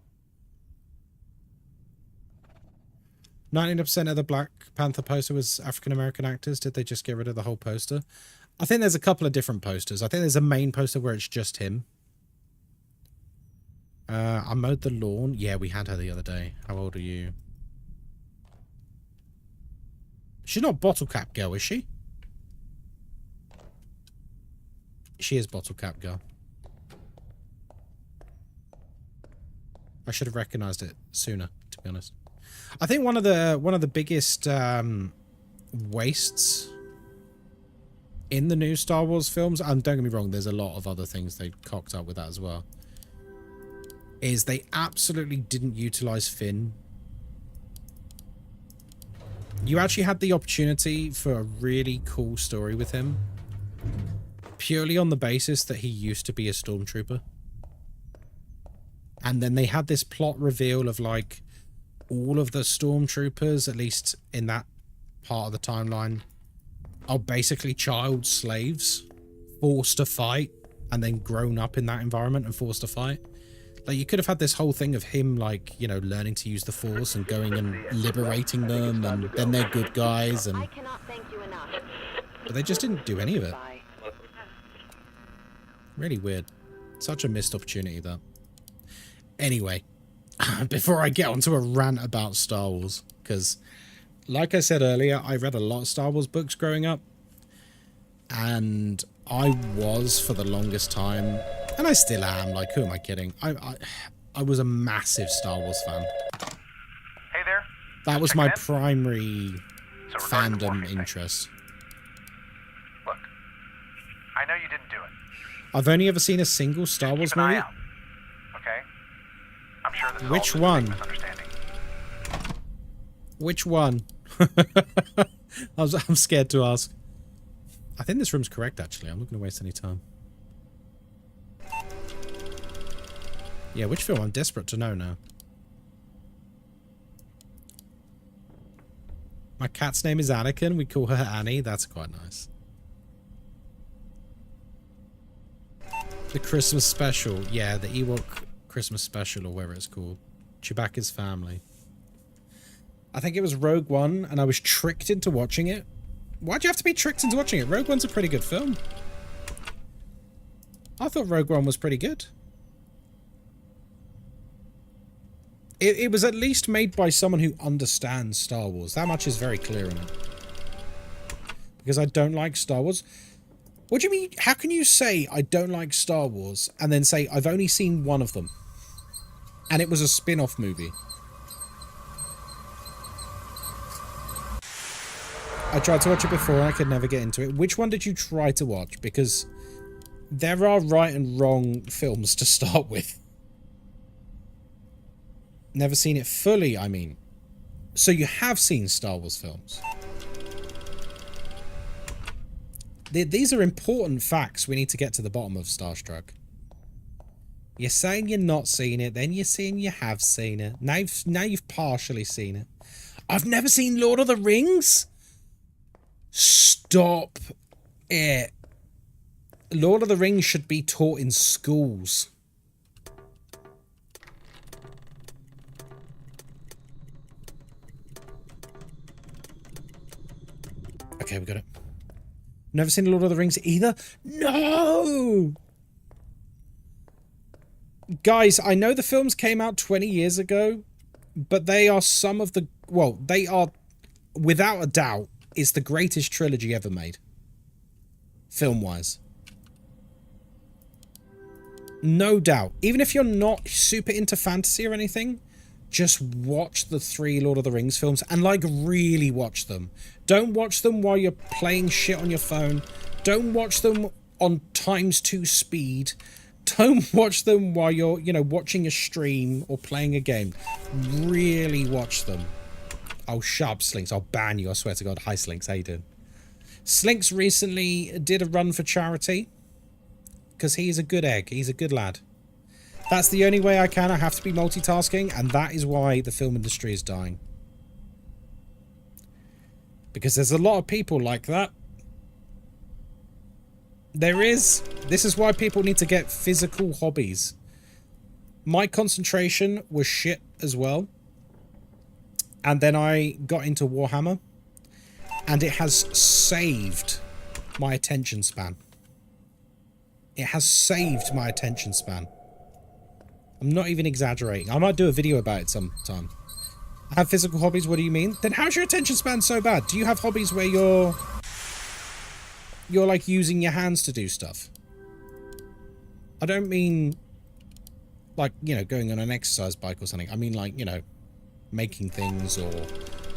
[SPEAKER 1] 90% of the Black Panther poster was African-American actors. Did they just get rid of the whole poster? I think there's a couple of different posters. I think there's a main poster where it's just him. I mowed the lawn. Yeah, we had her the other day. How old are you? She's not Bottle Cap Girl, is she? She is Bottle Cap Girl. I should have recognized it sooner, to be honest. I think one of the biggest wastes in the new Star Wars films, and don't get me wrong, there's a lot of other things they cocked up with that as well, is they absolutely didn't utilize Finn. You actually had the opportunity for a really cool story with him, purely on the basis that he used to be a stormtrooper. And then they had this plot reveal of like all of the stormtroopers, at least in that part of the timeline, are basically child slaves, forced to fight, and then grown up in that environment and forced to fight. Like, you could have had this whole thing of him, like, you know, learning to use the Force and going and liberating them, and then they're good guys, and... But they just didn't do any of it. Really weird. Such a missed opportunity, that. Anyway, before I get onto a rant about Star Wars, because, like I said earlier, I read a lot of Star Wars books growing up, and I was, for the longest time, and I still am, like, who am I kidding? I was a massive Star Wars fan.
[SPEAKER 7] Hey there.
[SPEAKER 1] That was my primary fandom interest.
[SPEAKER 7] Look, I know you didn't do it.
[SPEAKER 1] I've only ever seen a single Star Wars movie.
[SPEAKER 7] Out, okay? I'm sure this is
[SPEAKER 1] Which
[SPEAKER 7] all
[SPEAKER 1] one?
[SPEAKER 7] Misunderstanding.
[SPEAKER 1] Which one? I'm scared to ask. I think this room's correct, actually. I'm not going to waste any time. Yeah, which film? I'm desperate to know now. My cat's name is Anakin. We call her Annie. That's quite nice. The Christmas special. Yeah, the Ewok Christmas special, or whatever it's called. Chewbacca's family. I think it was Rogue One, and I was tricked into watching it. Why'd you have to be tricked into watching it? Rogue One's a pretty good film. I thought Rogue One was pretty good. It was at least made by someone who understands Star Wars. That much is very clear in it. Because I don't like Star Wars. What do you mean? How can you say I don't like Star Wars and then say I've only seen one of them? And it was a spin-off movie. I tried to watch it before and I could never get into it. Which one did you try to watch? Because there are right and wrong films to start with. Never seen it fully, I mean. So you have seen Star Wars films. These are important facts we need to get to the bottom of, Starstruck. You're saying you're not seen it, then you're saying you have seen it. Now you've partially seen it. I've never seen Lord of the Rings? Stop it. Lord of the Rings should be taught in schools. Okay, we got it. Never seen Lord of the Rings either? No! Guys, I know the films came out 20 years ago, but they are some of the... Well, they are, without a doubt, is the greatest trilogy ever made. Film-wise. No doubt. Even if you're not super into fantasy or anything, just watch the 3 Lord of the Rings films and, like, really watch them. Don't watch them while you're playing shit on your phone. Don't watch them on ×2 speed. Don't watch them while you're, you know, watching a stream or playing a game. Really watch them. Oh, shut up, Slinks. I'll ban you, I swear to God. Hi, Slinks. How you doing? Slinks recently did a run for charity. Because he's a good egg. He's a good lad. That's the only way I can. I have to be multitasking. And that is why the film industry is dying. Because there's a lot of people like that. There is. This is why people need to get physical hobbies. My concentration was shit as well. And then I got into Warhammer. And it has saved my attention span. It has saved my attention span. I'm not even exaggerating. I might do a video about it sometime. I have physical hobbies, what do you mean? Then how's your attention span so bad? Do you have hobbies where you're like using your hands to do stuff? I don't mean like, you know, going on an exercise bike or something. I mean like, you know, making things or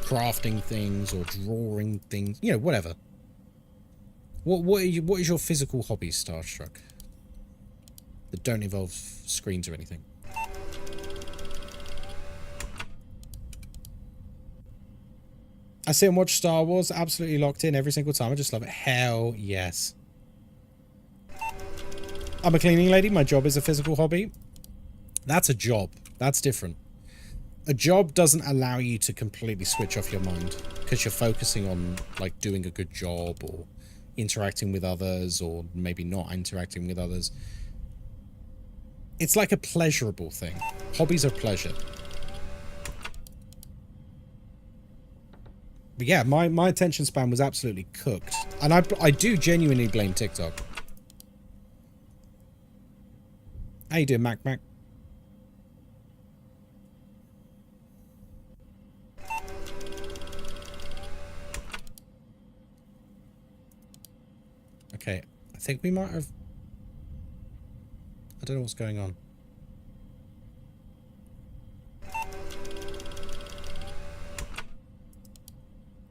[SPEAKER 1] crafting things or drawing things, you know, whatever. What is your physical hobbies, Starstruck? That don't involve screens or anything. I sit and watch Star Wars, absolutely locked in every single time. I just love it. Hell yes. I'm a cleaning lady. My job is a physical hobby. That's a job. That's different. A job doesn't allow you to completely switch off your mind because you're focusing on like doing a good job or interacting with others or maybe not interacting with others. It's like a pleasurable thing. Hobbies are pleasure. But yeah, my attention span was absolutely cooked. And I do genuinely blame TikTok. How you doing, Mac? Okay, I think we might have... I don't know what's going on.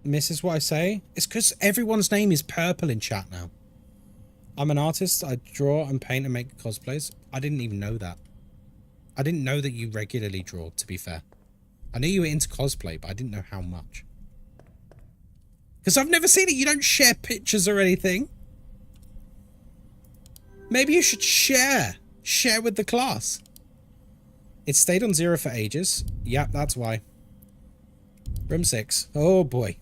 [SPEAKER 1] Misses what I say? It's because everyone's name is purple in chat now. I'm an artist. I draw and paint and make cosplays. I didn't even know that. I didn't know that you regularly draw, to be fair. I knew you were into cosplay, but I didn't know how much. Because I've never seen it. You don't share pictures or anything. Maybe you should share. Share with the class. It stayed on 0 for ages. Yep, that's why. Room 6. Oh boy.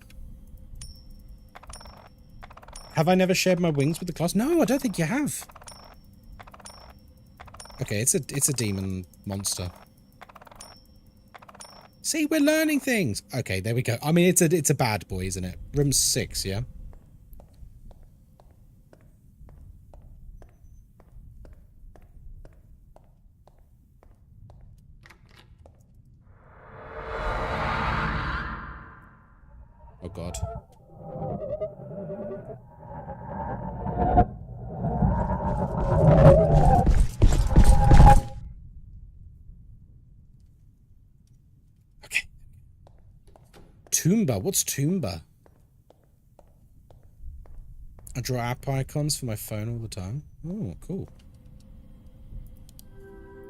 [SPEAKER 1] Have I never shared my wings with the class? No, I don't think you have. Okay, it's a demon monster. See, we're learning things. Okay, there we go. I mean, it's a bad boy, isn't it? Room 6, yeah? Oh god. Okay. Toomba. What's Toomba? I draw app icons for my phone all the time. Oh, cool.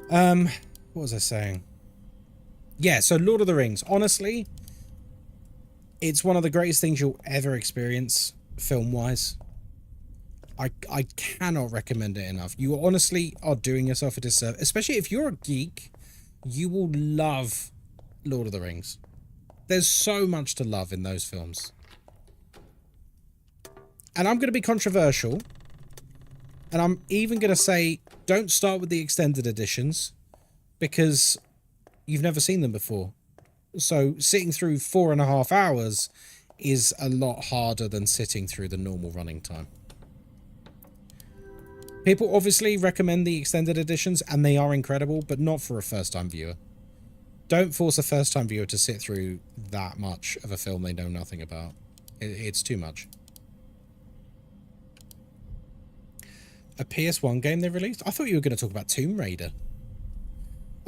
[SPEAKER 1] What was I saying? Yeah, so Lord of the Rings. Honestly, it's one of the greatest things you'll ever experience film-wise. I cannot recommend it enough. You honestly are doing yourself a disservice. Especially if you're a geek, you will love Lord of the Rings. There's so much to love in those films. And I'm going to be controversial. And I'm even going to say, don't start with the extended editions. Because you've never seen them before. So sitting through 4.5 hours is a lot harder than sitting through the normal running time. People obviously recommend the extended editions, and they are incredible, but not for a first-time viewer. Don't force a first-time viewer to sit through that much of a film they know nothing about. It's too much. A PS1 game they released? I thought you were going to talk about Tomb Raider.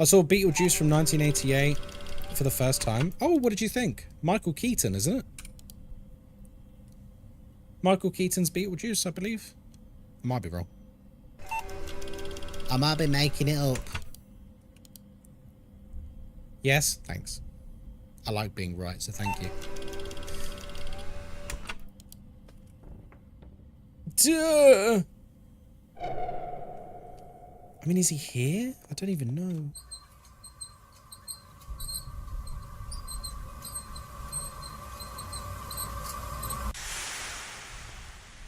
[SPEAKER 1] I saw Beetlejuice from 1988 for the first time. Oh, what did you think? Michael Keaton, isn't it? Michael Keaton's Beetlejuice, I believe. I might be wrong. I might be making it up. Yes, thanks. I like being right, so thank you. Duh! I mean, is he here? I don't even know.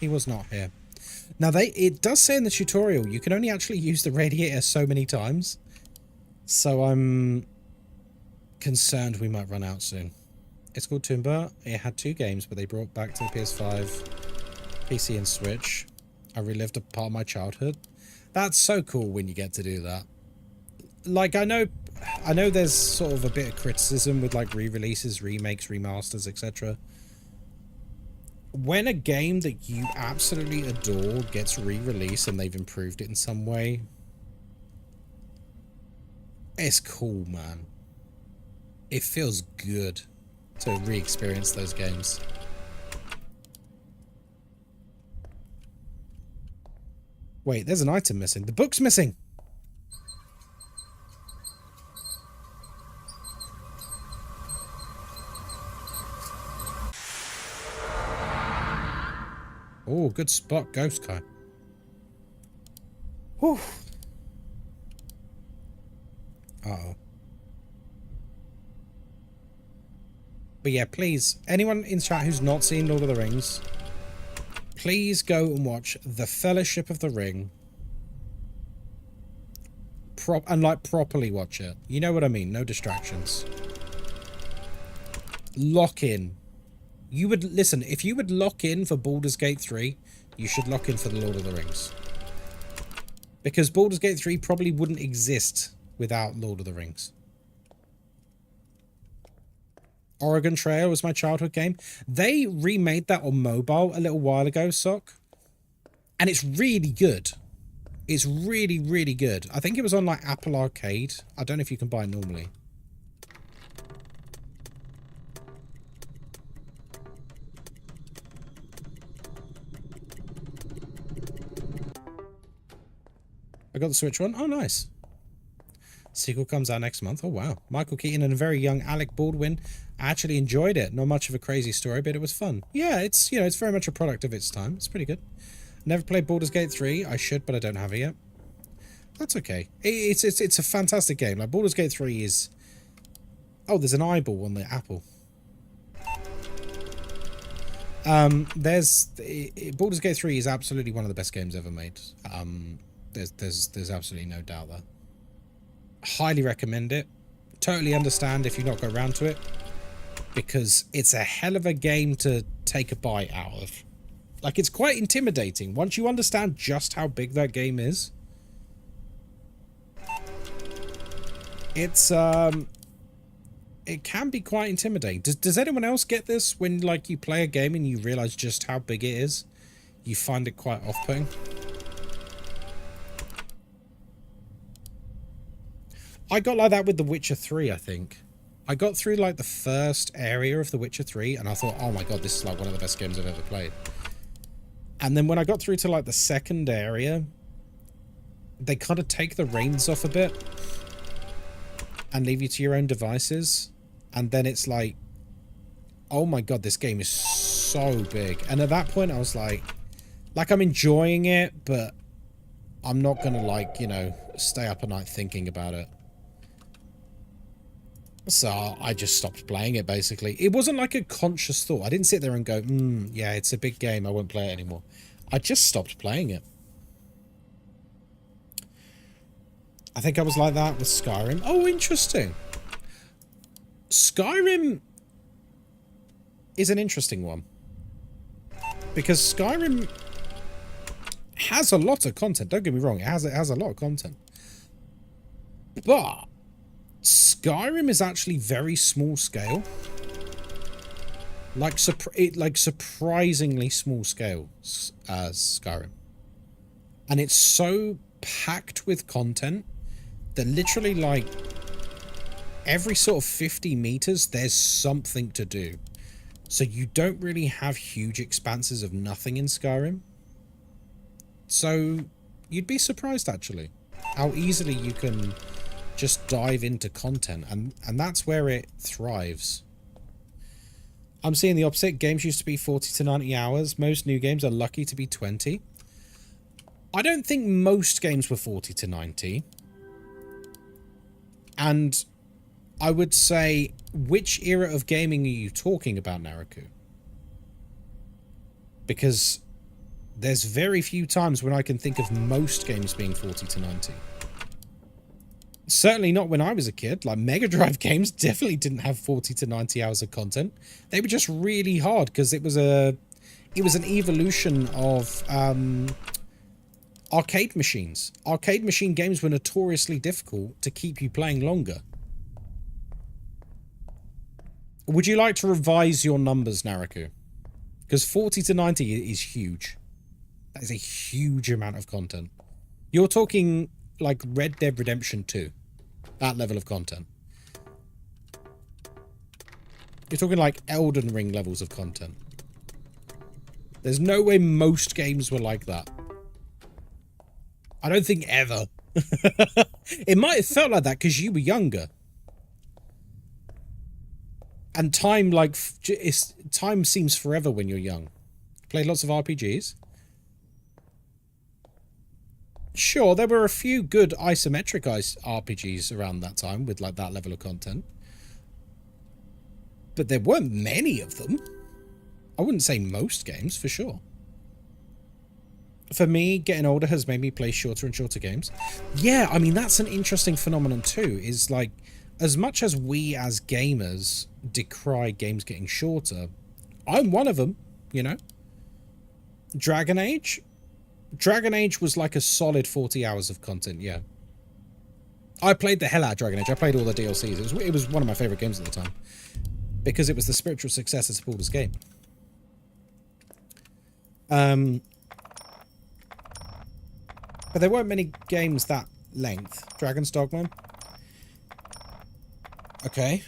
[SPEAKER 1] He was not here. Now, it does say in the tutorial, you can only actually use the radiator so many times. So I'm concerned we might run out soon. It's called Tomba. It had 2 games, but they brought back to the PS5, PC, and Switch. I relived a part of my childhood. That's so cool when you get to do that. Like, I know there's sort of a bit of criticism with like re-releases, remakes, remasters, etc. When a game that you absolutely adore gets re-released and they've improved it in some way, it's cool, man. It feels good to re-experience those games. Wait, there's an item missing. The book's missing! Oh, good spot, Ghostkai. Whew. Uh-oh. But yeah, please, anyone in chat who's not seen Lord of the Rings, please go and watch The Fellowship of the Ring. Properly watch it. You know what I mean? No distractions. Lock in. You would, listen, if you would lock in for Baldur's Gate 3, you should lock in for The Lord of the Rings. Because Baldur's Gate 3 probably wouldn't exist without Lord of the Rings. Oregon Trail was my childhood game. They remade that on mobile a little while ago, Sock. And it's really good. It's really, really good. I think it was on like Apple Arcade. I don't know if you can buy it normally. I got the Switch one. Oh, nice. Sequel comes out next month. Oh, wow. Michael Keaton and a very young Alec Baldwin. I actually enjoyed it. Not much of a crazy story, but it was fun. Yeah, it's, you know, it's very much a product of its time. It's pretty good. Never played Baldur's Gate 3. I should, but I don't have it yet. That's okay. It's a fantastic game. Like, Baldur's Gate 3 is... Oh, there's an eyeball on the apple. Baldur's Gate 3 is absolutely one of the best games ever made. There's absolutely no doubt there. Highly recommend it. Totally understand if you've not got around to it, because it's a hell of a game to take a bite out of. Like, it's quite intimidating once you understand just how big that game is. It's it can be quite intimidating. Does anyone else get this when, like, you play a game and you realize just how big it is? You find it quite off-putting? I got like that with The Witcher 3, I think. I got through like the first area of The Witcher 3 and I thought, oh my god, this is like one of the best games I've ever played. And then when I got through to like the second area, they kind of take the reins off a bit and leave you to your own devices. And then it's like, oh my god, this game is so big. And at that point I was like I'm enjoying it, but I'm not gonna like, you know, stay up at night thinking about it. So I just stopped playing it, basically. It wasn't like a conscious thought. I didn't sit there and go, yeah, it's a big game, I won't play it anymore. I just stopped playing it. I think I was like that with Skyrim. Oh, interesting. Skyrim is an interesting one. Because Skyrim has a lot of content. Don't get me wrong, it has a lot of content. But Skyrim is actually very small scale. Like surprisingly small scale Skyrim. And it's so packed with content that literally like every sort of 50 meters there's something to do. So you don't really have huge expanses of nothing in Skyrim. So you'd be surprised actually how easily you can just dive into content, and that's where it thrives. I'm seeing the opposite. Games used to be 40 to 90 hours. Most new games are lucky to be 20. I don't think most games were 40 to 90. And I would say, which era of gaming are you talking about, Naraku? Because there's very few times when I can think of most games being 40 to 90. Certainly not when I was a kid. Like Mega Drive games definitely didn't have 40 to 90 hours of content. They were just really hard because it was an evolution of arcade machines. Arcade machine games were notoriously difficult to keep you playing longer. Would you like to revise your numbers, Naraku? Because 40 to 90 is huge. That is a huge amount of content. You're talking like Red Dead Redemption 2. That level of content. You're talking like Elden Ring levels of content. There's no way most games were like that. I don't think ever. It might have felt like that because you were younger. And time, like, time seems forever when you're young. Played lots of RPGs. Sure, there were a few good isometric RPGs around that time with, like, that level of content. But there weren't many of them. I wouldn't say most games, for sure. For me, getting older has made me play shorter and shorter games. Yeah, I mean, that's an interesting phenomenon too, is like, as much as we as gamers decry games getting shorter, I'm one of them, you know? Dragon Age was like a solid 40 hours of content, yeah. I played the hell out of Dragon Age. I played all the DLCs. It was one of my favourite games at the time. Because it was the spiritual successor to Baldur's Gate. But there weren't many games that length. Dragon's Dogma. Okay.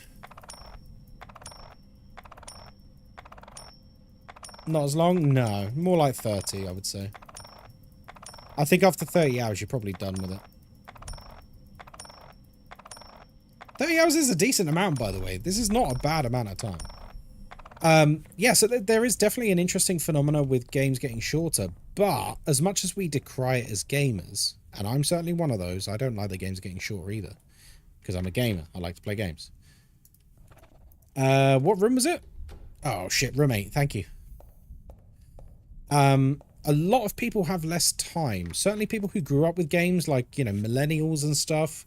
[SPEAKER 1] Not as long? No. More like 30, I would say. I think after 30 hours, you're probably done with it. 30 hours is a decent amount, by the way. This is not a bad amount of time. Yeah, so there is definitely an interesting phenomena with games getting shorter. But as much as we decry it as gamers, and I'm certainly one of those, I don't like the games getting shorter either. Because I'm a gamer. I like to play games. What room was it? Oh, shit. Room 8. Thank you. A lot of people have less time. Certainly people who grew up with games, like, you know, millennials and stuff,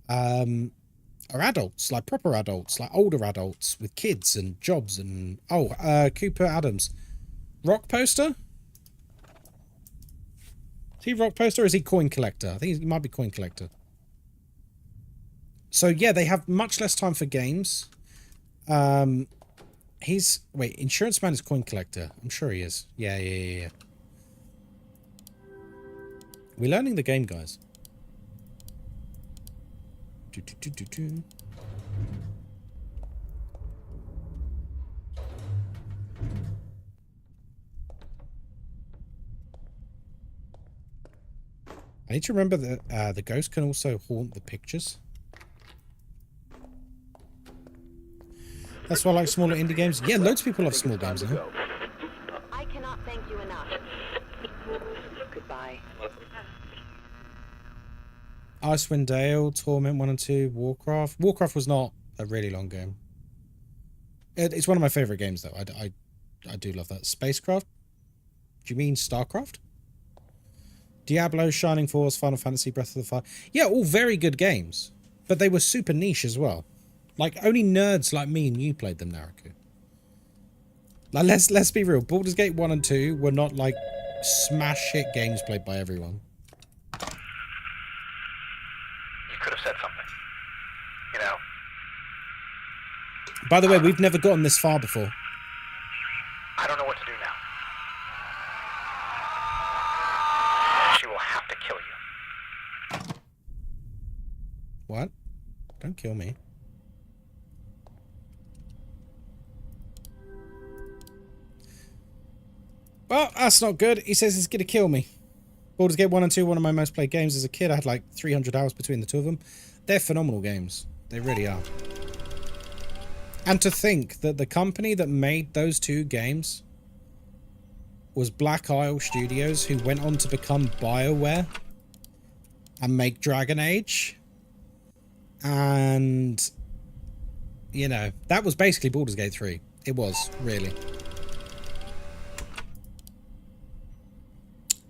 [SPEAKER 1] are adults, like proper adults, like older adults with kids and jobs and... Oh, Cooper Adams. Rock Poster? Is he Rock Poster or is he Coin Collector? I think he might be Coin Collector. So, yeah, they have much less time for games. He's... Wait, Insurance Man is Coin Collector. I'm sure he is. Yeah. We're learning the game, guys. I need to remember that the ghost can also haunt the pictures. That's why I like smaller indie games. Yeah, loads of people love small games now.
[SPEAKER 6] I cannot thank you enough. Goodbye.
[SPEAKER 1] Icewind Dale, Torment 1 and 2, Warcraft. Warcraft was not a really long game. It's one of my favorite games, though. I do love that. Spacecraft? Do you mean StarCraft? Diablo, Shining Force, Final Fantasy, Breath of the Fire. Yeah, all very good games. But they were super niche as well. Like, only nerds like me and you played them, Naraku. Like, let's be real. Baldur's Gate 1 and 2 were not, like, smash hit games played by everyone.
[SPEAKER 7] You could have said something. You know?
[SPEAKER 1] By the way, we've never gotten this far before.
[SPEAKER 7] I don't know what to do now. She will have to kill you.
[SPEAKER 1] What? Don't kill me. Well, that's not good. He says he's going to kill me. Baldur's Gate 1 and 2, one of my most played games as a kid. I had like 300 hours between the two of them. They're phenomenal games. They really are. And to think that the company that made those two games was Black Isle Studios, who went on to become BioWare and make Dragon Age. And, you know, that was basically Baldur's Gate 3. It was, really.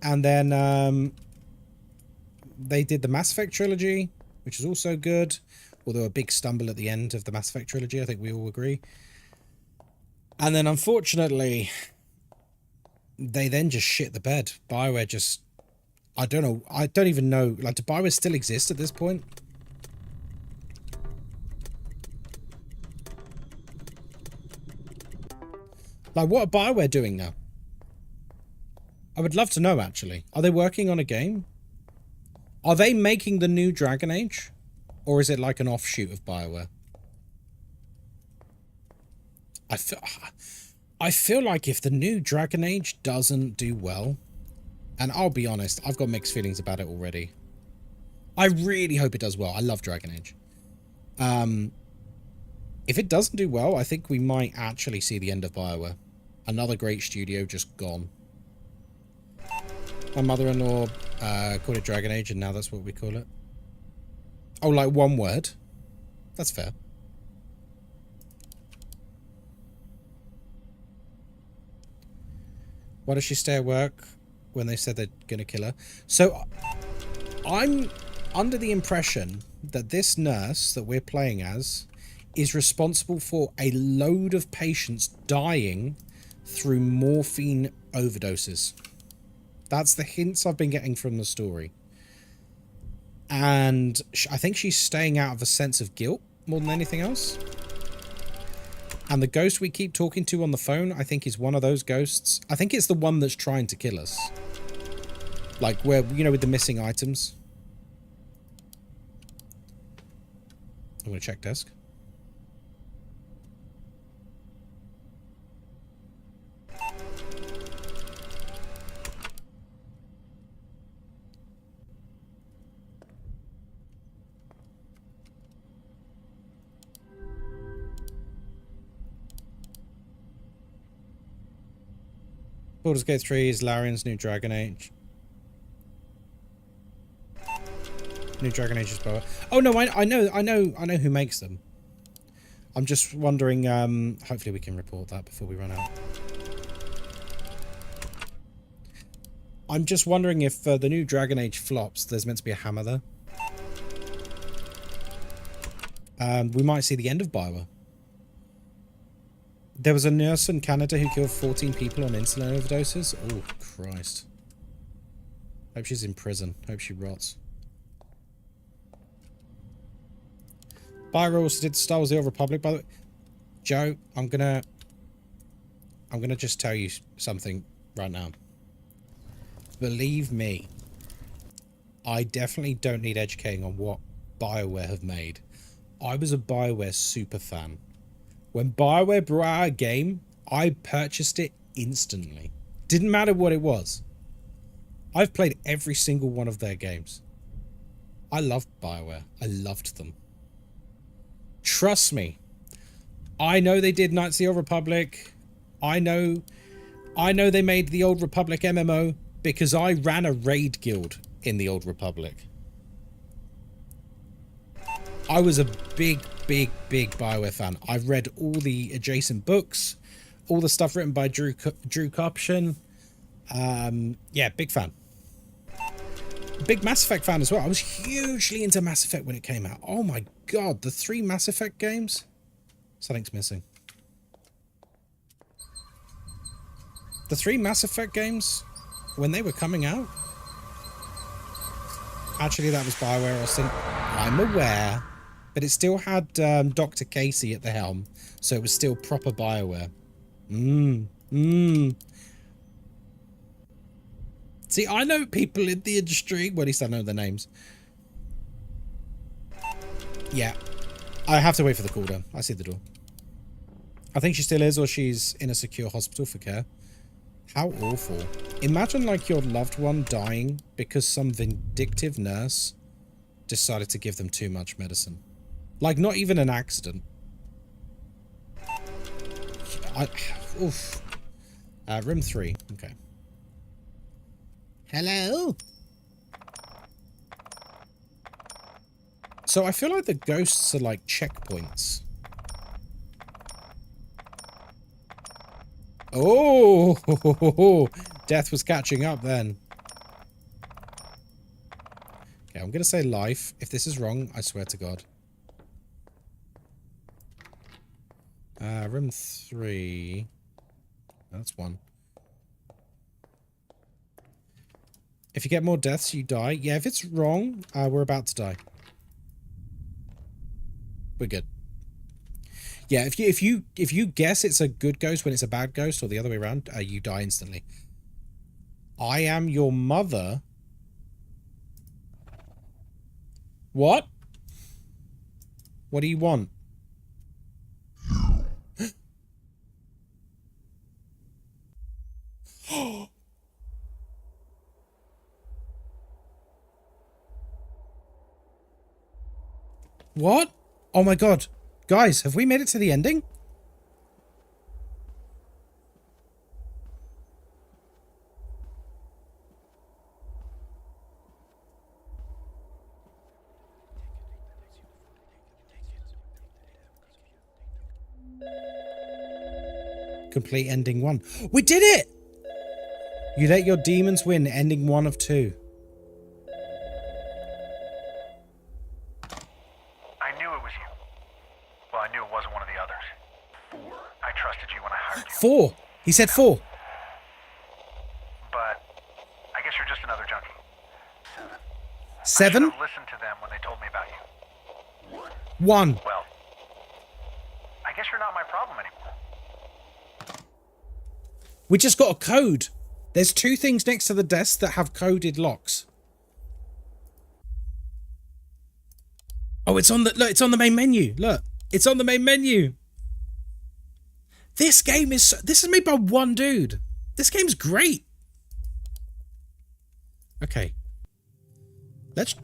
[SPEAKER 1] And then they did the Mass Effect trilogy, which is also good. Although a big stumble at the end of the Mass Effect trilogy, I think we all agree. And then, unfortunately, they then just shit the bed. BioWare just... I don't know. I don't even know. Like, do BioWare still exist at this point? Like, what are BioWare doing now? I would love to know, actually. Are they working on a game? Are they making the new Dragon Age? Or is it like an offshoot of BioWare? I feel like if the new Dragon Age doesn't do well, and I'll be honest, I've got mixed feelings about it already. I really hope it does well. I love Dragon Age. If it doesn't do well, I think we might actually see the end of BioWare. Another great studio just gone. My mother-in-law called it Dragon Age, and now that's what we call it. Oh, like one word? That's fair. Why does she stay at work when they said they're going to kill her? So, I'm under the impression that this nurse that we're playing as is responsible for a load of patients dying through morphine overdoses. That's the hints I've been getting from the story. And I think she's staying out of a sense of guilt more than anything else. And the ghost we keep talking to on the phone, I think is one of those ghosts. I think it's the one that's trying to kill us. Like, where, you know, with the missing items. I'm going to check desk. Baldur's Gate 3 is Larian's new Dragon Age. New Dragon Age is power. Oh no, I know who makes them. I'm just wondering, hopefully we can report that before we run out. I'm just wondering if the new Dragon Age flops, there's meant to be a hammer there. We might see the end of BioWare. There was a nurse in Canada who killed 14 people on insulin overdoses. Oh, Christ. Hope she's in prison. Hope she rots. BioWare also did Star Wars The Old Republic, by the way. Joe, I'm gonna just tell you something right now. Believe me, I definitely don't need educating on what BioWare have made. I was a BioWare super fan. When BioWare brought out a game, I purchased it instantly. Didn't matter what it was. I've played every single one of their games. I loved BioWare. I loved them. Trust me. I know they did Knights of the Old Republic. I know they made the Old Republic MMO because I ran a raid guild in the Old Republic. I was a big BioWare fan. I've read all the adjacent books, all the stuff written by Drew Karpyshyn. Yeah, big fan. Big Mass Effect fan as well. I was hugely into Mass Effect when it came out. Oh my god, the 3 Mass Effect games? Something's missing. The 3 Mass Effect games, when they were coming out... Actually, that was BioWare, Austin. I'm aware. But it still had Dr. Casey at the helm, so it was still proper BioWare. See, I know people in the industry. Well, at least I know their names. Yeah. I have to wait for the cooldown. I see the door. I think she still is, or she's in a secure hospital for care. How awful. Imagine, like, your loved one dying because some vindictive nurse decided to give them too much medicine. Like, not even an accident. Oof. Room 3. Okay. Hello? So I feel like the ghosts are like checkpoints. Oh! Death was catching up then. Okay, I'm going to say life. If this is wrong, I swear to God. Room 3. That's 1. If you get more deaths, you die. Yeah, if it's wrong, we're about to die. We're good. Yeah, if you guess it's a good ghost when it's a bad ghost, or the other way around, you die instantly. I am your mother. What? What do you want? What? Oh my god. Guys, have we made it to the ending? Complete ending 1. We did it! You let your demons win, ending 1 of 2.
[SPEAKER 7] I knew it was you. Well, I knew it wasn't one of the others. I trusted you when I hired you.
[SPEAKER 1] 4. He said 4.
[SPEAKER 7] But I guess you're just another junkie.
[SPEAKER 1] 7?
[SPEAKER 7] I should have listened to them when they told me about you.
[SPEAKER 1] 1.
[SPEAKER 7] Well, I guess you're not my problem anymore.
[SPEAKER 1] We just got a code. There's 2 things next to the desk that have coded locks. Oh, it's on the look, it's on the main menu. Look, it's on the main menu. This game is made by one dude. This game's great. Okay. Let's...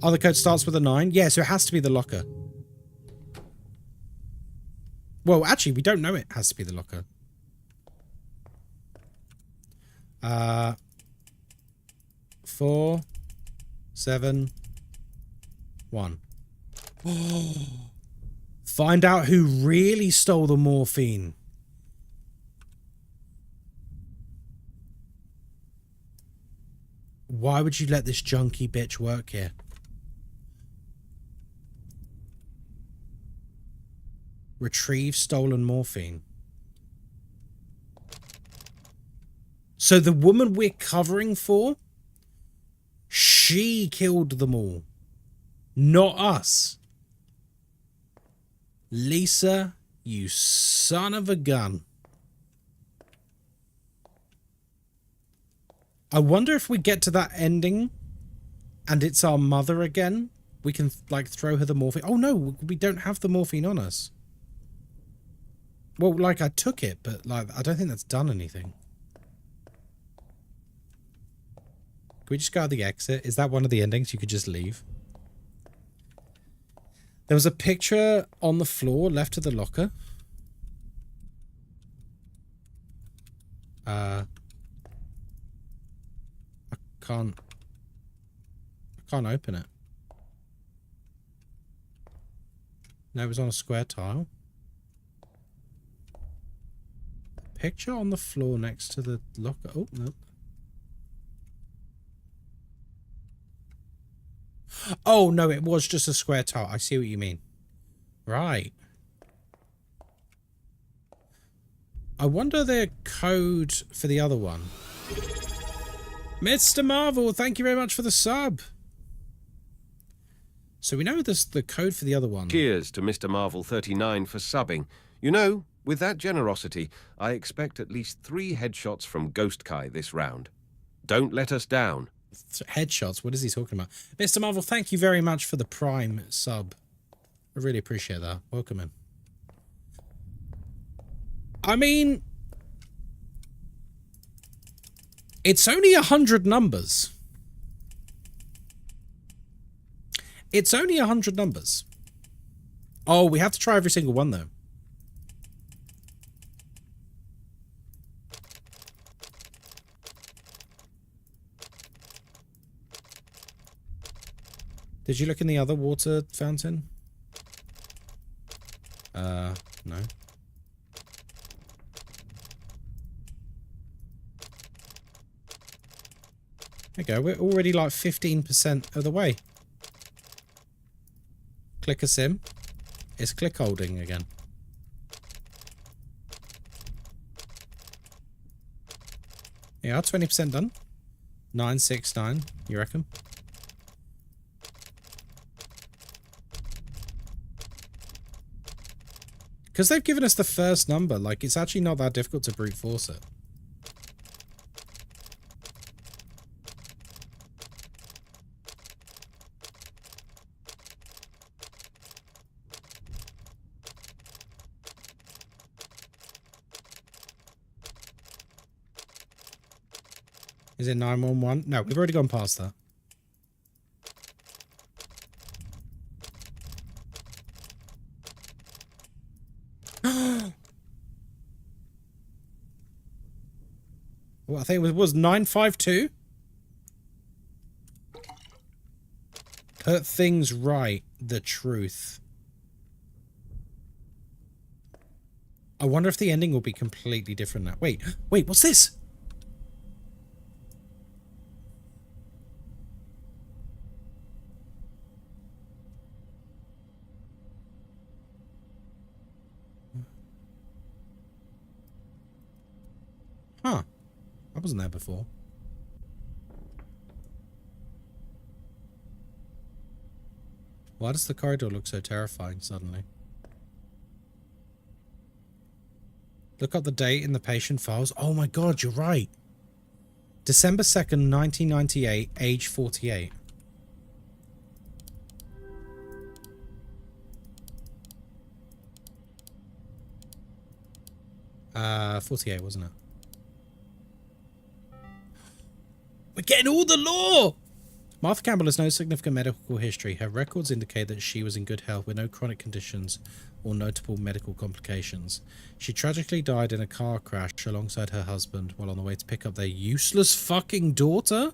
[SPEAKER 1] Oh, the code starts with a 9. Yeah, so it has to be the locker. Well, actually, we don't know it has to be the locker. 4, 7, 1. Find out who really stole the morphine. Why would you let this junkie bitch work here? Retrieve stolen morphine. So the woman we're covering for, she killed them all. Not us. Lisa, you son of a gun. I wonder if we get to that ending and it's our mother again, we can like throw her the morphine. Oh no, we don't have the morphine on us. Well, like, I took it, but, like, I don't think that's done anything. Can we just go out the exit? Is that one of the endings? You could just leave. There was a picture on the floor left of the locker. I can't open it. No, it was on a square tile. Picture on the floor next to the locker. Oh, no. Oh, no, it was just a square tile. I see what you mean. Right. I wonder the code for the other one. Mr. Marvel, thank you very much for the sub. So we know this the code for the other one.
[SPEAKER 10] Cheers to Mr. Marvel 39 for subbing. You know, with that generosity, I expect at least 3 headshots from Ghostkai this round. Don't let us down.
[SPEAKER 1] Headshots? What is he talking about? Mr. Marvel, thank you very much for the Prime sub. I really appreciate that. Welcome in. I mean, it's only 100 numbers. It's only 100 numbers. Oh, we have to try every single one, though. Did you look in the other water fountain? No. There you go. We're already like 15% of the way. Click a sim. It's click holding again. Yeah, 20% done. 969, you reckon? Because they've given us the first number, like, it's actually not that difficult to brute force it. Is it 911? No, we've already gone past that. Well, I think it was 952. Put things right. The truth. I wonder if the ending will be completely different now. Wait, what's this? Huh. I wasn't there before. Why does the corridor look so terrifying suddenly? Look up the date in the patient files. Oh my god, you're right. December 2nd, 1998, age 48. Uh, 48, wasn't it? We're getting all the lore! Martha Campbell has no significant medical history. Her records indicate that she was in good health with no chronic conditions or notable medical complications. She tragically died in a car crash alongside her husband while on the way to pick up their useless fucking daughter?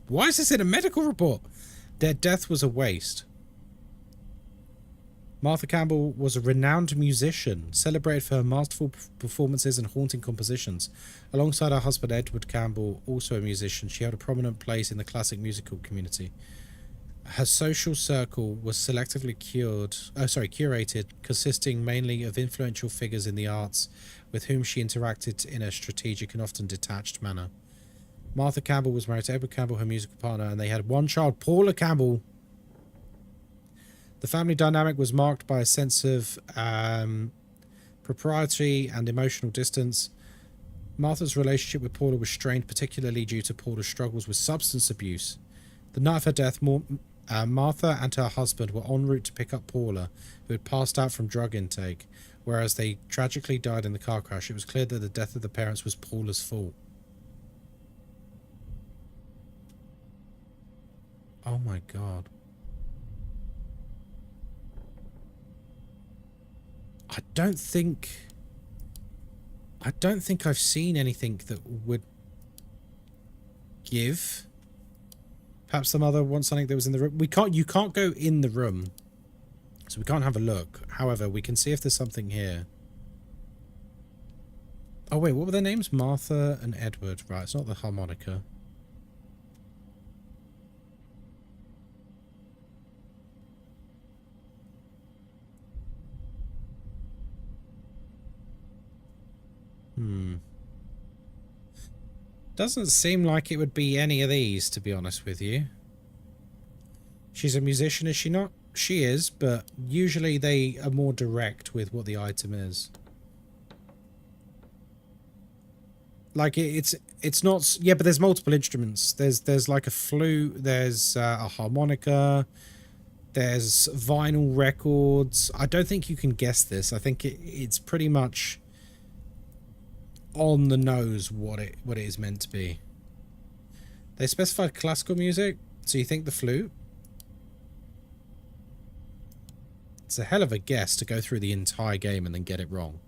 [SPEAKER 1] Why is this in a medical report? Their death was a waste. Martha Campbell was a renowned musician, celebrated for her masterful performances and haunting compositions. Alongside her husband Edward Campbell, also a musician, she held a prominent place in the classic musical community. Her social circle was selectively curated, consisting mainly of influential figures in the arts with whom she interacted in a strategic and often detached manner. Martha Campbell was married to Edward Campbell, her musical partner, and they had one child, Paula Campbell. The family dynamic was marked by a sense of propriety and emotional distance. Martha's relationship with Paula was strained, particularly due to Paula's struggles with substance abuse. The night of her death, Martha and her husband were en route to pick up Paula, who had passed out from drug intake, whereas they tragically died in the car crash. It was clear that the death of the parents was Paula's fault. Oh my god. I don't think I've seen anything that would give. Perhaps the mother wants something that was in the room. You can't go in the room, so we can't have a look. However, we can see if there's something here. Oh wait, what were their names? Martha and Edward. Right, it's not the harmonica. Doesn't seem like it would be any of these, to be honest with you. She's a musician, is she not? She is, but usually they are more direct with what the item is. Like it's not, yeah, but there's multiple instruments. There's like a flute, there's a harmonica, there's vinyl records. I don't think you can guess this. I think it's pretty much on the nose what it is meant to be. They specified classical music, so you think the flute? It's a hell of a guess to go through the entire game and then get it wrong.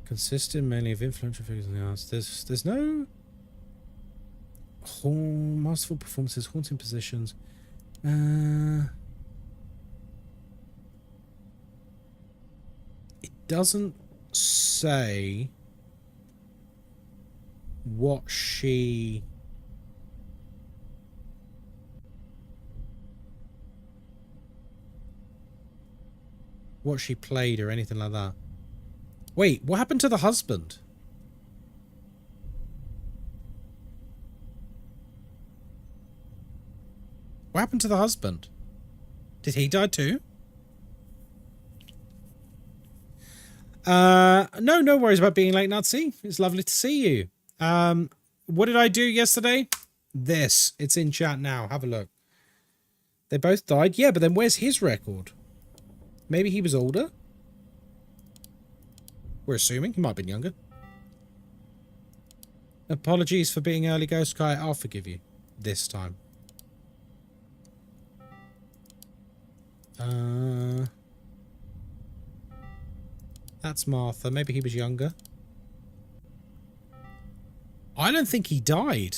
[SPEAKER 1] Consisting mainly of influential figures in the arts. There's no masterful performances, haunting positions. It doesn't say what she played or anything like that. Wait, what happened to the husband? What happened to the husband? Did he die too? No worries about being late, Nazi. It's lovely to see you. What did I do yesterday? This. It's in chat now. Have a look. They both died? Yeah, but then where's his record? Maybe he was older? We're assuming. He might have been younger. Apologies for being early, Ghostkai. I'll forgive you. This time. That's Martha. Maybe he was younger. I don't think he died.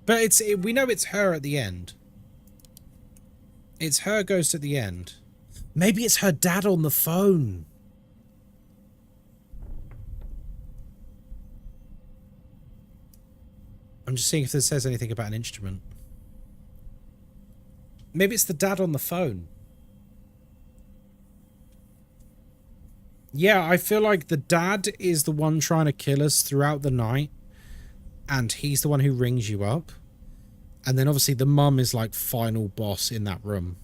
[SPEAKER 1] But we know it's her at the end. It's her ghost at the end. Maybe it's her dad on the phone. I'm just seeing if this says anything about an instrument. Maybe it's the dad on the phone. Yeah, I feel like the dad is the one trying to kill us throughout the night. And he's the one who rings you up. And then obviously the mum is like final boss in that room.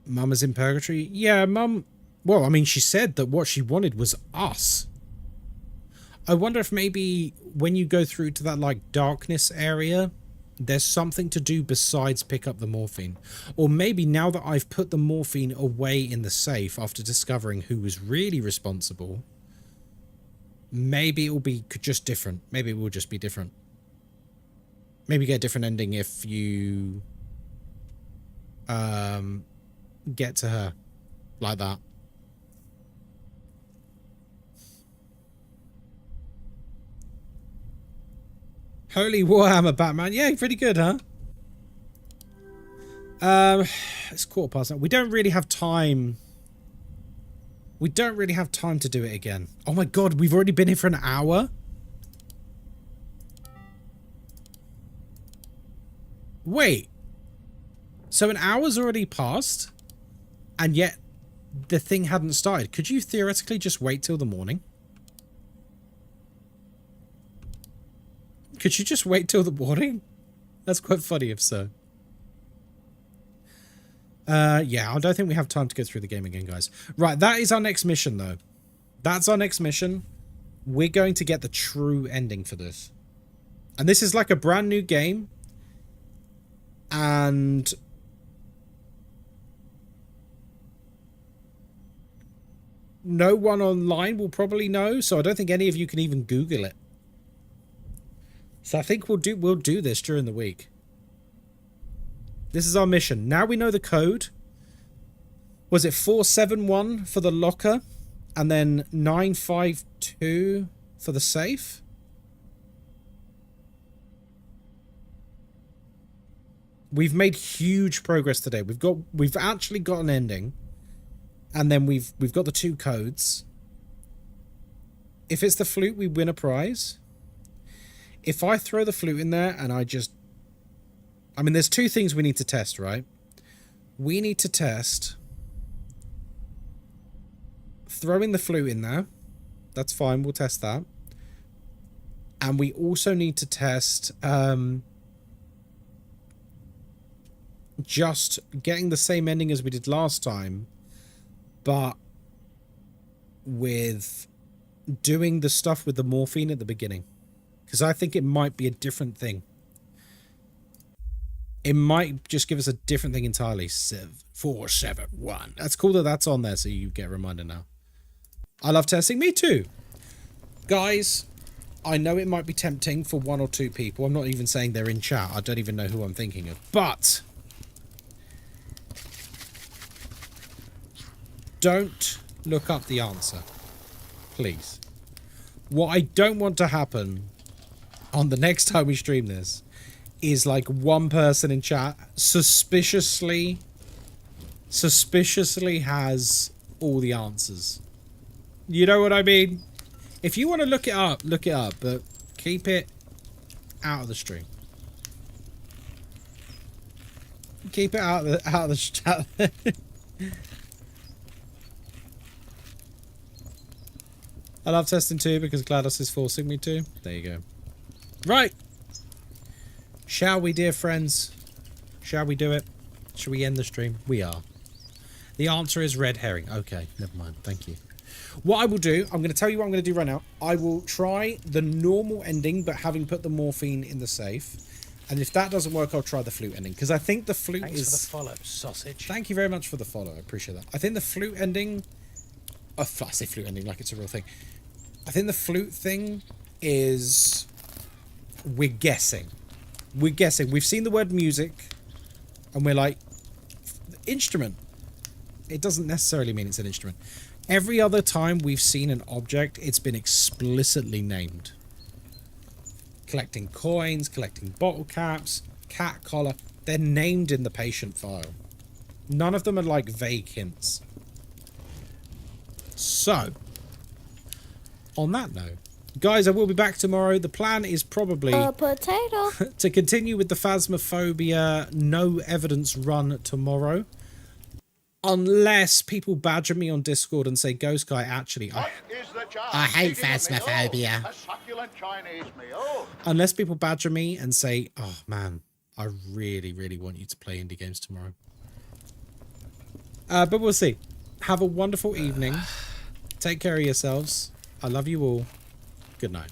[SPEAKER 1] Mum is in purgatory? Yeah, Mum... Well, I mean, she said that what she wanted was us. I wonder if maybe when you go through to that, like, darkness area, there's something to do besides pick up the morphine. Or maybe now that I've put the morphine away in the safe after discovering who was really responsible, maybe it will be just different. Maybe it will just be different. Maybe get a different ending if you get to her like that. Holy Warhammer, Batman. Yeah, pretty good, huh? It's 9:15. We don't really have time. We don't really have time to do it again. Oh my god, we've already been here for an hour? Wait. So an hour's already passed? And yet the thing hadn't started. Could you theoretically just wait till the morning? Could you just wait till the morning? That's quite funny if so. Yeah, I don't think we have time to go through the game again, guys. Right, that is our next mission, though. That's our next mission. We're going to get the true ending for this. And this is like a brand new game. And no one online will probably know, so I don't think any of you can even Google it. So I think we'll do this during the week. This is our mission. Now we know the code. Was it 471 for the locker? And then 952 for the safe? We've made huge progress today. We've actually got an ending. And then we've got the 2 codes. If it's the flute, we win a prize. If I throw the flute in there and I mean, there's 2 things we need to test, right? We need to test throwing the flute in there. That's fine. We'll test that. And we also need to test just getting the same ending as we did last time, but with doing the stuff with the morphine at the beginning. Because I think it might be a different thing. It might just give us a different thing entirely. 471. That's cool that that's on there, so you get a reminder now. I love testing. Me too. Guys, I know it might be tempting for 1 or 2 people. I'm not even saying they're in chat. I don't even know who I'm thinking of. But don't look up the answer. Please. What I don't want to happen on the next time we stream this is like one person in chat suspiciously has all the answers. You know what I mean? If you want to look it up, but keep it out of the stream. Keep it out of the chat. I love testing too because GLaDOS is forcing me to. There you go. Right. Shall we, dear friends? Shall we do it? Shall we end the stream? We are. The answer is red herring. Okay, never mind. Thank you. What I will do, I'm going to tell you what I'm going to do right now. I will try the normal ending, but having put the morphine in the safe. And if that doesn't work, I'll try the flute ending. Because I think the flute
[SPEAKER 9] Thanks for the follow, sausage.
[SPEAKER 1] Thank you very much for the follow. I appreciate that. I think the flute ending... I say flute ending like it's a real thing. I think the flute thing is... We're guessing. We're guessing. We've seen the word music. And we're like... Instrument. It doesn't necessarily mean it's an instrument. Every other time we've seen an object, it's been explicitly named. Collecting coins, collecting bottle caps, cat collar. They're named in the patient file. None of them are like vague hints. So, on that note, guys, I will be back tomorrow. The plan is probably
[SPEAKER 3] Potato.
[SPEAKER 1] to continue with the Phasmophobia no evidence run tomorrow. Unless people badger me on Discord and say, Ghostkai, actually, I hate Phasmophobia.
[SPEAKER 8] A succulent Chinese meal.
[SPEAKER 1] Unless people badger me and say, oh man, I really, really want you to play indie games tomorrow. But we'll see. Have a wonderful evening. Take care of yourselves. I love you all. Good night.